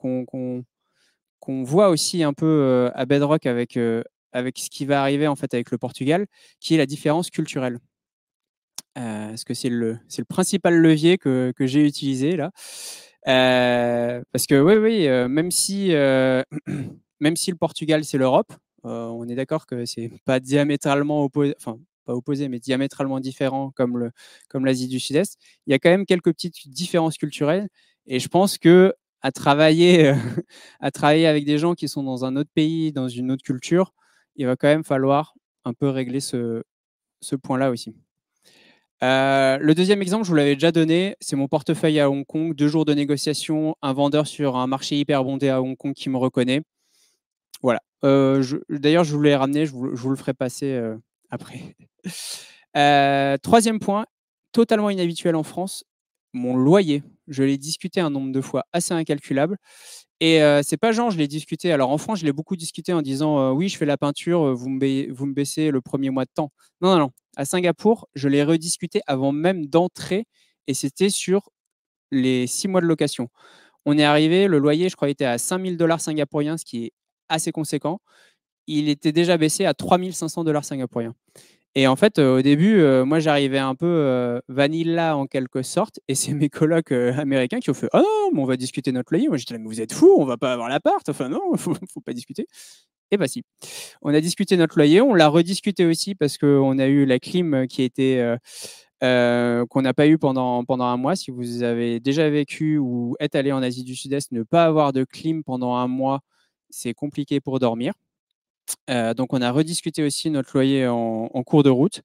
S2: voit aussi un peu à Bedrock avec ce qui va arriver en fait avec le Portugal, qui est la différence culturelle. Parce que c'est le principal levier que j'ai utilisé là. Parce que oui, même si le Portugal, c'est l'Europe, on est d'accord que c'est pas diamétralement opposé, enfin pas opposé, mais diamétralement différent comme l'Asie du Sud-Est. Il y a quand même quelques petites différences culturelles et je pense que à travailler avec des gens qui sont dans un autre pays, dans une autre culture, il va quand même falloir un peu régler ce point-là aussi. Le deuxième exemple, je vous l'avais déjà donné, c'est mon portefeuille à Hong Kong, 2 jours de négociation, un vendeur sur un marché hyper bondé à Hong Kong qui me reconnaît. Voilà. D'ailleurs, je vous l'ai ramené, je vous le ferai passer après. Troisième point, totalement inhabituel en France, mon loyer. Je l'ai discuté un nombre de fois assez incalculable. Et c'est pas genre, je l'ai discuté. Alors en France, je l'ai beaucoup discuté en disant oui, je fais la peinture, vous me baissez le premier mois de temps. Non. À Singapour, je l'ai rediscuté avant même d'entrer et c'était sur les 6 mois de location. On est arrivé, le loyer, je crois, était à 5 000 $ singapouriens, ce qui est assez conséquent. Il était déjà baissé à 3 500 $ singapouriens. Et en fait, au début, moi, j'arrivais un peu vanilla en quelque sorte. Et c'est mes colocs américains qui ont fait « Ah non, mais on va discuter notre loyer. » Moi, j'étais là « Mais vous êtes fous, on va pas avoir l'appart. Enfin non, faut pas discuter. » Et bah si. On a discuté notre loyer. On l'a rediscuté aussi parce qu'on a eu la clim qui était qu'on n'a pas eu pendant un mois. Si vous avez déjà vécu ou êtes allé en Asie du Sud-Est, ne pas avoir de clim pendant un mois, c'est compliqué pour dormir. Donc, on a rediscuté aussi notre loyer en cours de route.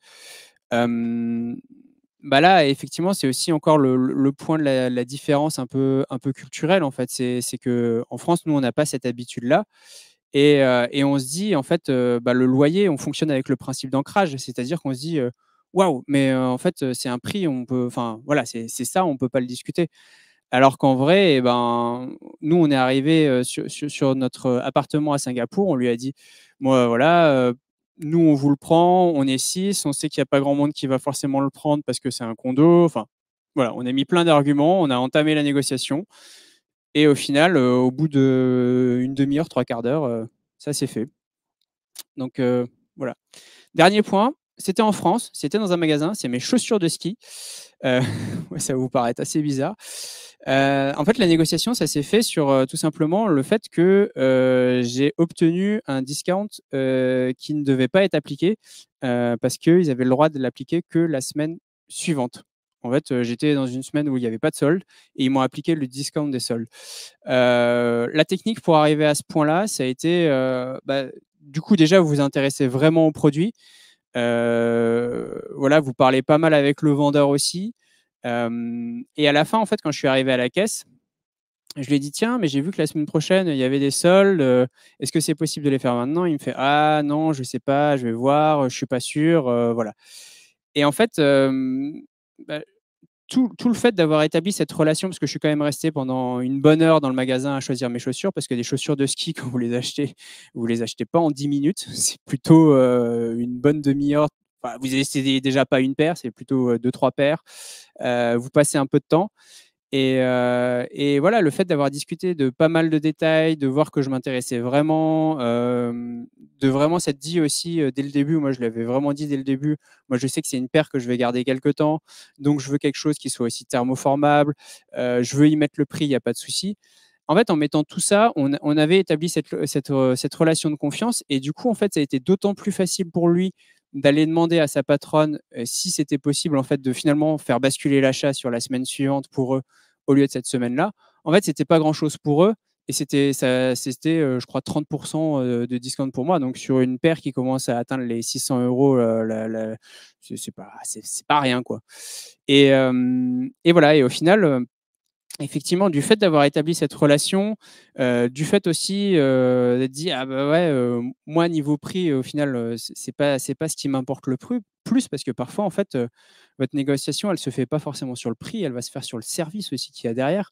S2: Là, effectivement, c'est aussi encore le point de la différence un peu culturelle, en fait. C'est qu'en France, nous, on n'a pas cette habitude-là. Et on se dit, en fait, le loyer, on fonctionne avec le principe d'ancrage. C'est-à-dire qu'on se dit, waouh, mais en fait, c'est un prix, c'est ça, on ne peut pas le discuter. Alors qu'en vrai, nous, on est arrivé sur notre appartement à Singapour. On lui a dit, moi, voilà, nous, on vous le prend, on est 6, on sait qu'il n'y a pas grand monde qui va forcément le prendre parce que c'est un condo. Enfin, voilà, on a mis plein d'arguments, on a entamé la négociation. Et au final, au bout d'une demi-heure, 3/4 d'heure, ça s'est fait. Donc, voilà. Dernier point, c'était en France, c'était dans un magasin, c'est mes chaussures de ski. Ça va vous paraître assez bizarre. En fait, la négociation, ça s'est fait sur tout simplement le fait que j'ai obtenu un discount qui ne devait pas être appliqué parce qu'ils avaient le droit de l'appliquer que la semaine suivante. En fait, j'étais dans une semaine où il n'y avait pas de solde et ils m'ont appliqué le discount des soldes. La technique pour arriver à ce point-là, ça a été, du coup, déjà, vous vous intéressez vraiment au produit. Voilà, vous parlez pas mal avec le vendeur aussi. Et à la fin, en fait, quand je suis arrivé à la caisse, je lui ai dit tiens, mais j'ai vu que la semaine prochaine il y avait des soldes. Est-ce que c'est possible de les faire maintenant? Il me fait ah non, je sais pas, je vais voir, je suis pas sûr. Voilà. Et en fait, tout le fait d'avoir établi cette relation, parce que je suis quand même resté pendant une bonne heure dans le magasin à choisir mes chaussures, parce que des chaussures de ski, quand vous les achetez pas en 10 minutes, c'est plutôt une bonne demi-heure. Enfin, vous n'essayez déjà pas une paire, c'est plutôt 2-3 paires. Vous passez un peu de temps. Et voilà, le fait d'avoir discuté de pas mal de détails, de voir que je m'intéressais vraiment, de vraiment s'être dit aussi dès le début, moi je l'avais vraiment dit dès le début, moi je sais que c'est une paire que je vais garder quelque temps, donc je veux quelque chose qui soit aussi thermoformable, je veux y mettre le prix, il n'y a pas de souci. En fait, en mettant tout ça, on avait établi cette relation de confiance et du coup, en fait, ça a été d'autant plus facile pour lui d'aller demander à sa patronne si c'était possible en fait de finalement faire basculer l'achat sur la semaine suivante pour eux au lieu de cette semaine-là. En fait, c'était pas grand-chose pour eux et c'était je crois 30% de discount pour moi. Donc sur une paire qui commence à atteindre les 600 euros, c'est pas rien quoi. Et voilà. Et au final, effectivement, du fait d'avoir établi cette relation, du fait aussi d'être dit ah bah ouais, moi niveau prix au final c'est pas ce qui m'importe le plus parce que parfois en fait votre négociation elle se fait pas forcément sur le prix, elle va se faire sur le service aussi qu'il y a derrière,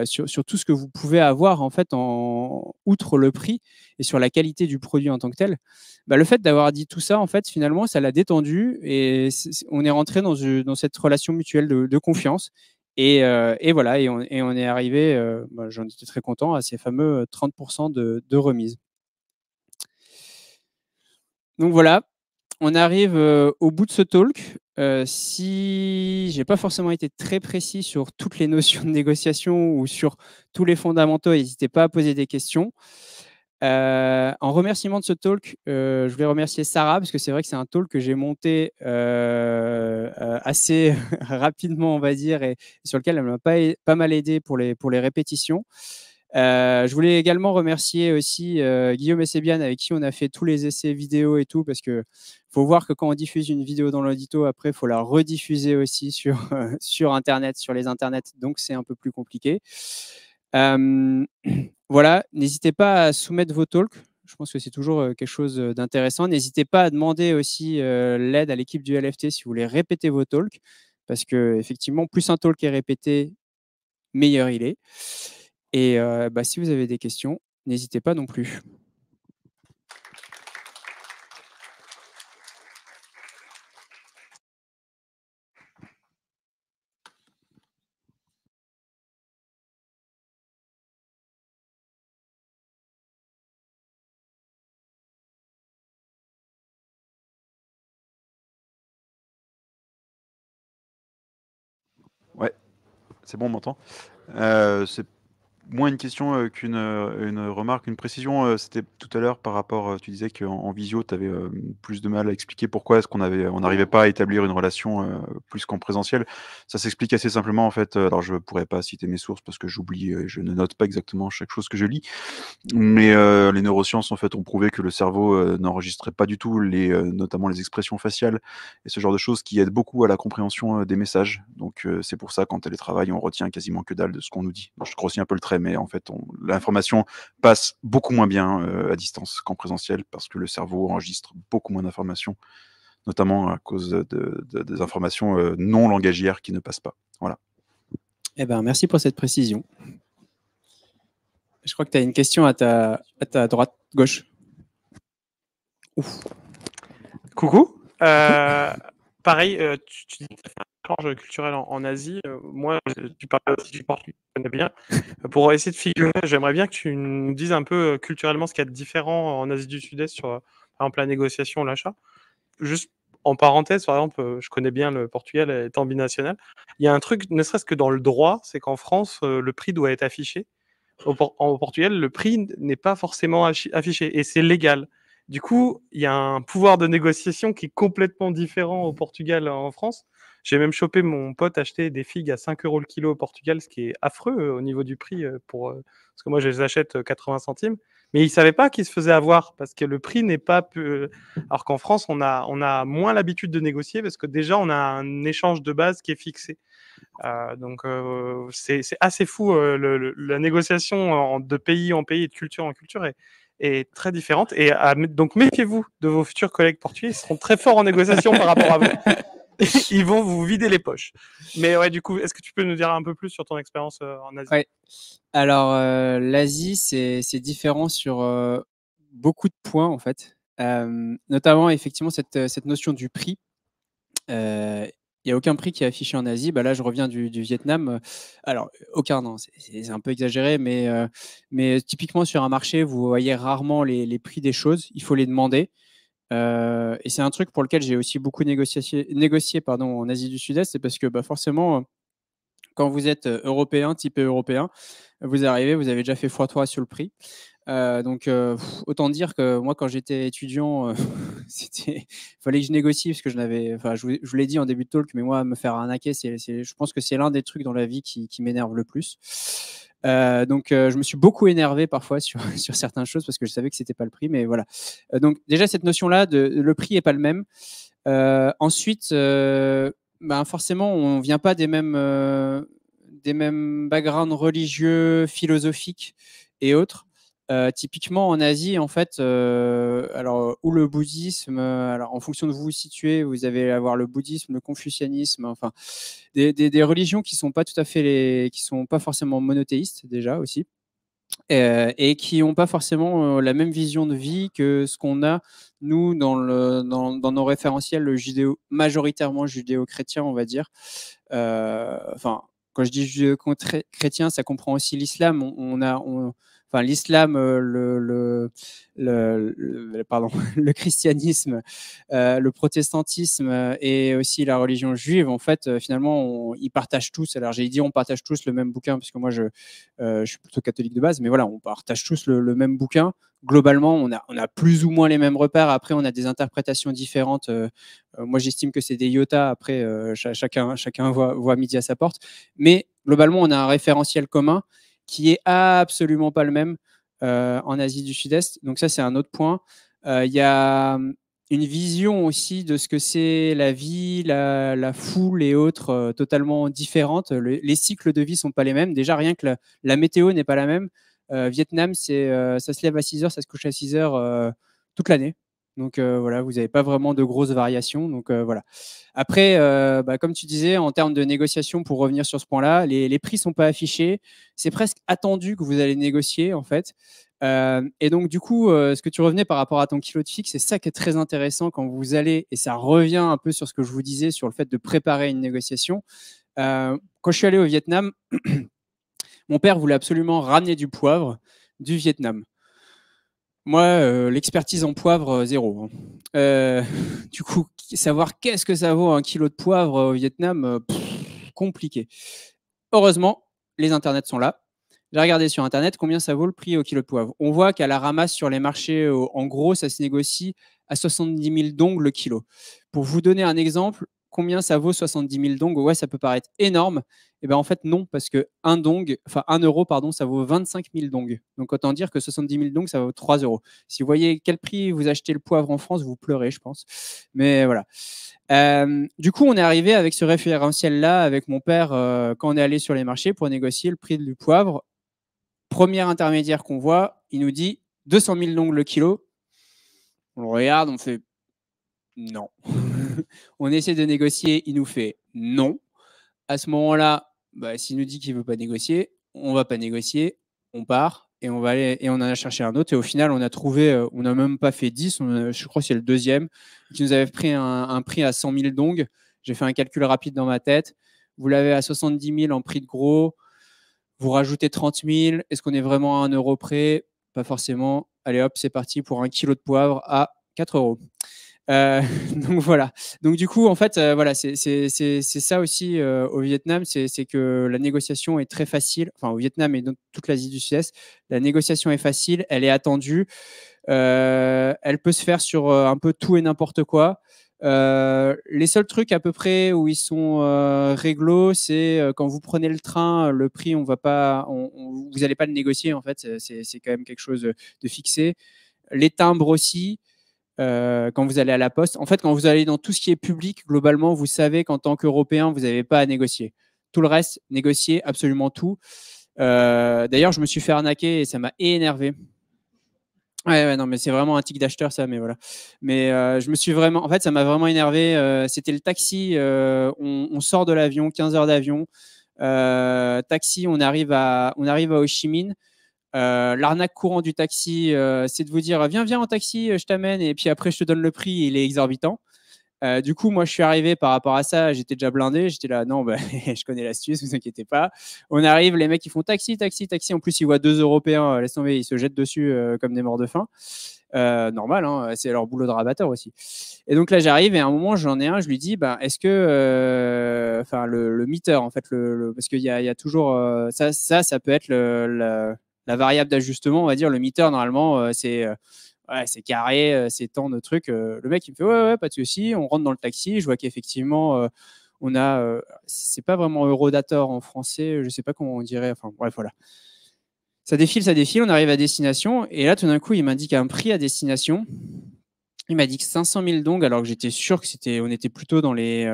S2: sur tout ce que vous pouvez avoir en fait en outre le prix et sur la qualité du produit en tant que tel. Bah, le fait d'avoir dit tout ça en fait finalement ça l'a détendu et on est rentré dans cette relation mutuelle de confiance. Et voilà, et on est arrivé, bah, j'en étais très content, à ces fameux 30% de remise. Donc voilà, on arrive au bout de ce talk. Si j'ai pas forcément été très précis sur toutes les notions de négociation ou sur tous les fondamentaux, n'hésitez pas à poser des questions. En remerciement de ce talk, je voulais remercier Sarah parce que c'est vrai que c'est un talk que j'ai monté assez rapidement, on va dire, et sur lequel elle m'a pas mal aidé pour les répétitions. Je voulais également remercier aussi Guillaume et Sébiane avec qui on a fait tous les essais vidéo et tout, parce que faut voir que quand on diffuse une vidéo dans l'audito, après, il faut la rediffuser aussi sur Internet, sur les internets, donc c'est un peu plus compliqué. Voilà, n'hésitez pas à soumettre vos talks. Je pense que c'est toujours quelque chose d'intéressant. N'hésitez pas à demander aussi l'aide à l'équipe du LFT si vous voulez répéter vos talks, parce que effectivement, plus un talk est répété, meilleur il est. Et bah, si vous avez des questions, n'hésitez pas non plus.
S8: Ouais, c'est bon, on m'entend. C'est moins une question qu'une une remarque, une précision. C'était tout à l'heure par rapport, tu disais qu'en visio, tu avais plus de mal à expliquer pourquoi est-ce on n'arrivait pas à établir une relation plus qu'en présentiel. Ça s'explique assez simplement en fait. Alors je pourrais pas citer mes sources parce que j'oublie, je ne note pas exactement chaque chose que je lis. Mais les neurosciences en fait ont prouvé que le cerveau n'enregistrait pas du tout notamment les expressions faciales et ce genre de choses qui aident beaucoup à la compréhension des messages. Donc c'est pour ça qu'en télétravail, on retient quasiment que dalle de ce qu'on nous dit. Je grossis un peu le trait, mais en fait, l'information passe beaucoup moins bien à distance qu'en présentiel parce que le cerveau enregistre beaucoup moins d'informations, notamment à cause des informations non langagières qui ne passent pas. Voilà.
S2: Eh ben, merci pour cette précision. Je crois que tu as une question à ta droite, gauche. Ouf.
S9: Coucou. Pareil, tu dis que tu as fait un échange culturel en Asie. Moi, tu parles aussi du portugais, je connais bien. Pour essayer de figurer, j'aimerais bien que tu nous dises un peu culturellement ce qu'il y a de différent en Asie du Sud-Est sur, par exemple, la négociation, l'achat. Juste en parenthèse, par exemple, je connais bien le Portugal étant binational. Il y a un truc, ne serait-ce que dans le droit, c'est qu'en France, le prix doit être affiché. Au Portugal, le prix n'est pas forcément affiché et c'est légal. Du coup, il y a un pouvoir de négociation qui est complètement différent au Portugal en France. J'ai même chopé mon pote acheter des figues à 5 € le kilo au Portugal, ce qui est affreux au niveau du prix, parce que moi, je les achète 80 centimes. Mais il ne savait pas qu'il se faisait avoir parce que le prix n'est pas... Alors qu'en France, on a moins l'habitude de négocier parce que déjà, on a un échange de base qui est fixé. Donc c'est assez fou. La négociation de pays en pays et de culture en culture est très différente. Et donc méfiez-vous de vos futurs collègues portugais. Ils seront très forts en négociation par rapport à vous. Ils vont vous vider les poches. Mais ouais, du coup, est-ce que tu peux nous dire un peu plus sur ton expérience en Asie?
S2: Ouais. Alors l'Asie, c'est différent sur beaucoup de points en fait. Notamment effectivement cette notion du prix. Il n'y a aucun prix qui est affiché en Asie. Bah là, je reviens du Vietnam. Alors, aucun, non, c'est un peu exagéré, mais typiquement sur un marché, vous voyez rarement les prix des choses. Il faut les demander. Et c'est un truc pour lequel j'ai aussi beaucoup négocié en Asie du Sud-Est. C'est parce que forcément, quand vous êtes européen, typé européen, vous arrivez, vous avez déjà fait x3 sur le prix. Donc, autant dire que moi, quand j'étais étudiant, il fallait que je négocie parce que je vous l'ai dit en début de talk, mais moi, me faire arnaquer, je pense que c'est l'un des trucs dans la vie qui m'énerve le plus. Donc, je me suis beaucoup énervé parfois sur certaines choses parce que je savais que c'était pas le prix, mais voilà. Donc, déjà, cette notion-là, le prix est pas le même. Ensuite, forcément, on vient pas des mêmes backgrounds religieux, philosophiques et autres. Typiquement en Asie, en fait, où le bouddhisme, en fonction de où vous vous situez, vous allez avoir le bouddhisme, le confucianisme, enfin des religions qui sont pas tout à fait qui sont pas forcément monothéistes déjà aussi, et qui n'ont pas forcément la même vision de vie que ce qu'on a nous dans nos référentiels majoritairement judéo-chrétiens, on va dire. Quand je dis judéo-chrétien, ça comprend aussi l'islam. L'islam, le christianisme, le protestantisme et aussi la religion juive, en fait, finalement, ils partagent tous. Alors, j'ai dit on partage tous le même bouquin, parce que moi, je suis plutôt catholique de base, mais voilà, on partage tous le même bouquin. Globalement, on a plus ou moins les mêmes repères. Après, on a des interprétations différentes. Moi, j'estime que c'est des iota. Après, chacun voit midi à sa porte. Mais globalement, on a un référentiel commun qui est absolument pas le même en Asie du Sud-Est. Donc ça, c'est un autre point. Il y a une vision aussi de ce que c'est la vie, la foule et autres totalement différentes. Les cycles de vie sont pas les mêmes. Déjà, rien que la météo n'est pas la même. Vietnam, ça se lève à 6h, ça se couche à 6h toute l'année. Donc voilà, vous n'avez pas vraiment de grosses variations. Donc voilà. Après, comme tu disais, en termes de négociation, pour revenir sur ce point-là, les prix ne sont pas affichés. C'est presque attendu que vous allez négocier, en fait. Et donc, du coup, ce que tu revenais par rapport à ton kilo de fixe, c'est ça qui est très intéressant quand vous allez, et ça revient un peu sur ce que je vous disais sur le fait de préparer une négociation. Quand je suis allé au Vietnam, mon père voulait absolument ramener du poivre du Vietnam. Moi, l'expertise en poivre, zéro. Du coup, savoir qu'est-ce que ça vaut un kilo de poivre au Vietnam, compliqué. Heureusement, les internets sont là. J'ai regardé sur Internet combien ça vaut le prix au kilo de poivre. On voit qu'à la ramasse sur les marchés, en gros, ça se négocie à 70 000 dong le kilo. Pour vous donner un exemple, combien ça vaut 70 000 dong? Ouais, ça peut paraître énorme. Et en fait, non, parce que 1 euro, ça vaut 25 000 dong. Donc, autant dire que 70 000 dong, ça vaut 3 euros. Si vous voyez quel prix vous achetez le poivre en France, vous pleurez, je pense. Mais voilà. Du coup, on est arrivé avec ce référentiel-là, avec mon père, quand on est allé sur les marchés pour négocier le prix du poivre. Premier intermédiaire qu'on voit, il nous dit 200 000 dong le kilo. On le regarde, on fait non. On essaie de négocier, il nous fait non. À ce moment-là, s'il nous dit qu'il ne veut pas négocier, on ne va pas négocier, on part et on va aller et on en a cherché un autre. Et au final, on a trouvé, on n'a même pas fait 10, je crois que c'est le deuxième, qui nous avait pris un prix à 100 000 dong. J'ai fait un calcul rapide dans ma tête. Vous l'avez à 70 000 en prix de gros. Vous rajoutez 30 000. Est-ce qu'on est vraiment à 1 euro près? Pas forcément. Allez hop, c'est parti pour un kilo de poivre à 4 euros. Donc voilà. Donc du coup, en fait, voilà, c'est ça aussi au Vietnam, c'est que la négociation est très facile. Enfin, au Vietnam et dans toute l'Asie du Sud-Est, la négociation est facile, elle est attendue. Elle peut se faire sur un peu tout et n'importe quoi. Les seuls trucs à peu près où ils sont réglo, c'est quand vous prenez le train, le prix, vous n'allez pas le négocier en fait, c'est quand même quelque chose de fixé. Les timbres aussi, quand vous allez à la poste. En fait, quand vous allez dans tout ce qui est public, globalement, vous savez qu'en tant qu'Européen, vous n'avez pas à négocier. Tout le reste, négocier absolument tout. D'ailleurs, je me suis fait arnaquer et ça m'a énervé. Ouais, non, mais c'est vraiment un tic d'acheteur, ça, mais voilà. Mais je me suis vraiment... En fait, ça m'a vraiment énervé. C'était le taxi. On sort de l'avion, 15 heures d'avion. Taxi, on arrive à Ho Chi Minh. L'arnaque courant du taxi, c'est de vous dire viens en taxi, je t'amène, et puis après, je te donne le prix, il est exorbitant. Du coup, moi, je suis arrivé par rapport à ça, j'étais déjà blindé. J'étais là, non, bah, je connais l'astuce, vous inquiétez pas. On arrive, les mecs, ils font taxi, taxi, taxi. En plus, ils voient 2 Européens, laisse tomber, ils se jettent dessus comme des morts de faim. Normal, hein, c'est leur boulot de rabatteur aussi. Et donc là, j'arrive et à un moment, j'en ai un, je lui dis, bah, est-ce que, enfin, le meter, en fait, parce qu'il y a toujours, ça peut être la variable d'ajustement, on va dire. Le meter, normalement, c'est carré, c'est tant de trucs. Le mec, il me fait ouais, pas de souci. On rentre dans le taxi. Je vois qu'effectivement, on a, c'est pas vraiment Eurodator en français, je sais pas comment on dirait. Enfin, bref, voilà. Ça défile, on arrive à destination. Et là, tout d'un coup, il m'indique un prix à destination. Il m'a dit que 500 000 dong, alors que j'étais sûr on était plutôt dans les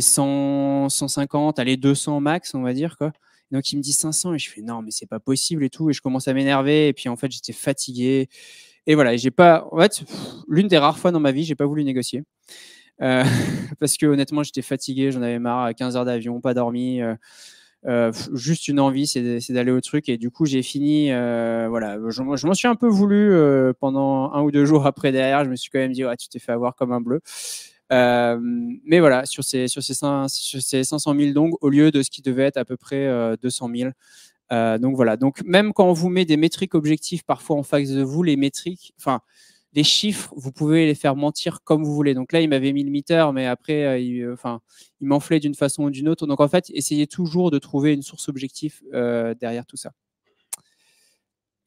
S2: 100, 150, allez, 200 max, on va dire, quoi. Donc, il me dit 500 et je fais non, mais c'est pas possible et tout. Et je commence à m'énerver. Et puis, en fait, j'étais fatigué. Et voilà, j'ai pas. En fait, l'une des rares fois dans ma vie, j'ai pas voulu négocier. Parce que honnêtement, j'étais fatigué, j'en avais marre, 15 heures d'avion, pas dormi. Juste une envie, c'est d'aller au truc. Et du coup, j'ai fini. Voilà, je m'en suis un peu voulu pendant 1 ou 2 jours après derrière. Je me suis quand même dit, ouais, tu t'es fait avoir comme un bleu. Mais voilà, sur ces 500 000 dong, au lieu de ce qui devait être à peu près 200 000. Donc voilà. Donc même quand on vous met des métriques objectifs parfois en face de vous, les métriques, enfin les chiffres, vous pouvez les faire mentir comme vous voulez. Donc là, il m'avait mis le meter, mais après, il m'enflait d'une façon ou d'une autre. Donc en fait, essayez toujours de trouver une source objective derrière tout ça.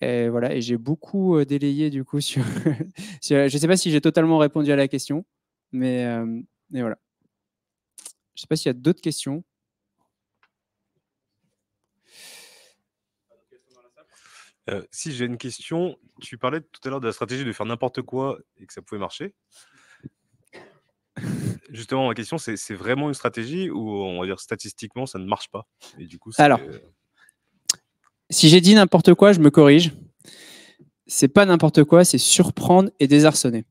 S2: Et voilà. Et j'ai beaucoup délayé du coup sur. Je ne sais pas si j'ai totalement répondu à la question, mais voilà. Je ne sais pas s'il y a d'autres questions.
S10: Si j'ai une question, tu parlais tout à l'heure de la stratégie de faire n'importe quoi et que ça pouvait marcher. Justement, ma question, c'est vraiment une stratégie ou on va dire statistiquement, ça ne marche pas et du coup,
S2: alors, si j'ai dit n'importe quoi, je me corrige. C'est pas n'importe quoi, c'est surprendre et désarçonner.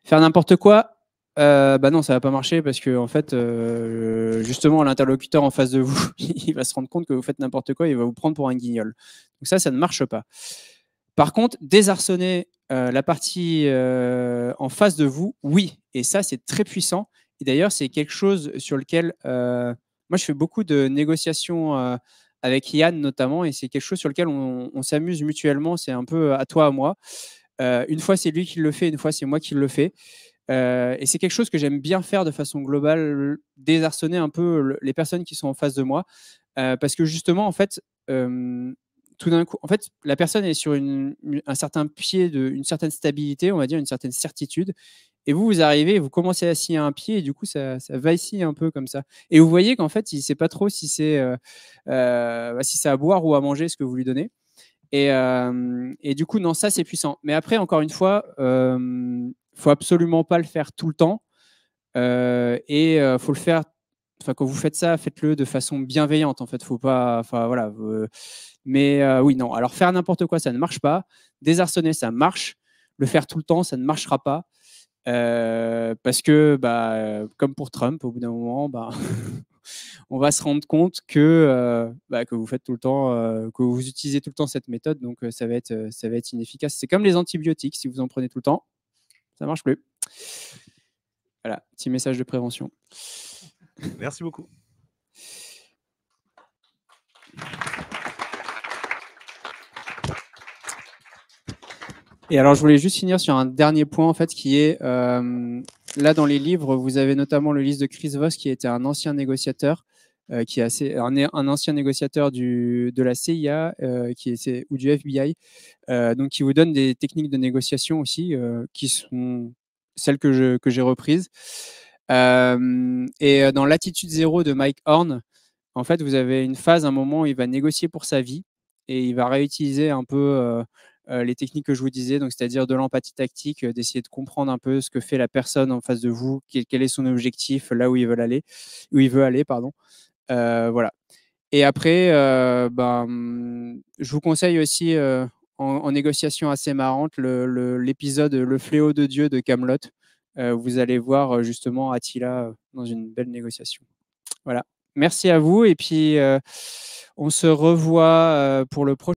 S2: Faire n'importe quoi, bah non, ça va pas marcher parce que en fait, justement, l'interlocuteur en face de vous, il va se rendre compte que vous faites n'importe quoi, il va vous prendre pour un guignol. Donc ça ne marche pas. Par contre, désarçonner la partie en face de vous, oui. Et ça, c'est très puissant. Et d'ailleurs, c'est quelque chose sur lequel moi, je fais beaucoup de négociations avec Yann notamment, et c'est quelque chose sur lequel on s'amuse mutuellement. C'est un peu à toi, à moi. Une fois, c'est lui qui le fait, une fois, c'est moi qui le fais. Et c'est quelque chose que j'aime bien faire de façon globale, désarçonner un peu les personnes qui sont en face de moi. Parce que justement, en fait, tout d'un coup, en fait, la personne est sur un certain pied, une certaine stabilité, on va dire, une certaine certitude. Et vous arrivez, vous commencez à scier un pied, et du coup, ça vacille un peu comme ça. Et vous voyez qu'en fait, il ne sait pas trop si c'est à boire ou à manger ce que vous lui donnez. Et du coup, non, ça, c'est puissant. Mais après, encore une fois, faut absolument pas le faire tout le temps. Et faut le faire. Enfin, quand vous faites ça, faites-le de façon bienveillante. En fait, faut pas. Enfin, voilà. Mais oui, non. Alors, faire n'importe quoi, ça ne marche pas. Désarçonner, ça marche. Le faire tout le temps, ça ne marchera pas. Parce que, comme pour Trump, au bout d'un moment, on va se rendre compte que vous faites tout le temps, que vous utilisez tout le temps cette méthode, donc ça va être inefficace. C'est comme les antibiotiques, si vous en prenez tout le temps, ça marche plus. Voilà, petit message de prévention.
S10: Merci beaucoup.
S2: Et alors, je voulais juste finir sur un dernier point, en fait, qui est, là, dans les livres, vous avez notamment le livre de Chris Voss, qui était un ancien négociateur, qui est un ancien négociateur de la CIA ou du FBI, donc qui vous donne des techniques de négociation aussi, qui sont celles que j'ai reprises. Et dans l'attitude zéro de Mike Horn, en fait, vous avez une phase, un moment où il va négocier pour sa vie et il va réutiliser un peu les techniques que je vous disais, donc c'est-à-dire de l'empathie tactique, d'essayer de comprendre un peu ce que fait la personne en face de vous, quel est son objectif, là où il veut aller, pardon. Voilà. Et après, je vous conseille aussi en négociation assez marrante l'épisode Le fléau de Dieu de Kaamelott. Vous allez voir justement Attila dans une belle négociation. Voilà. Merci à vous et puis on se revoit pour le prochain.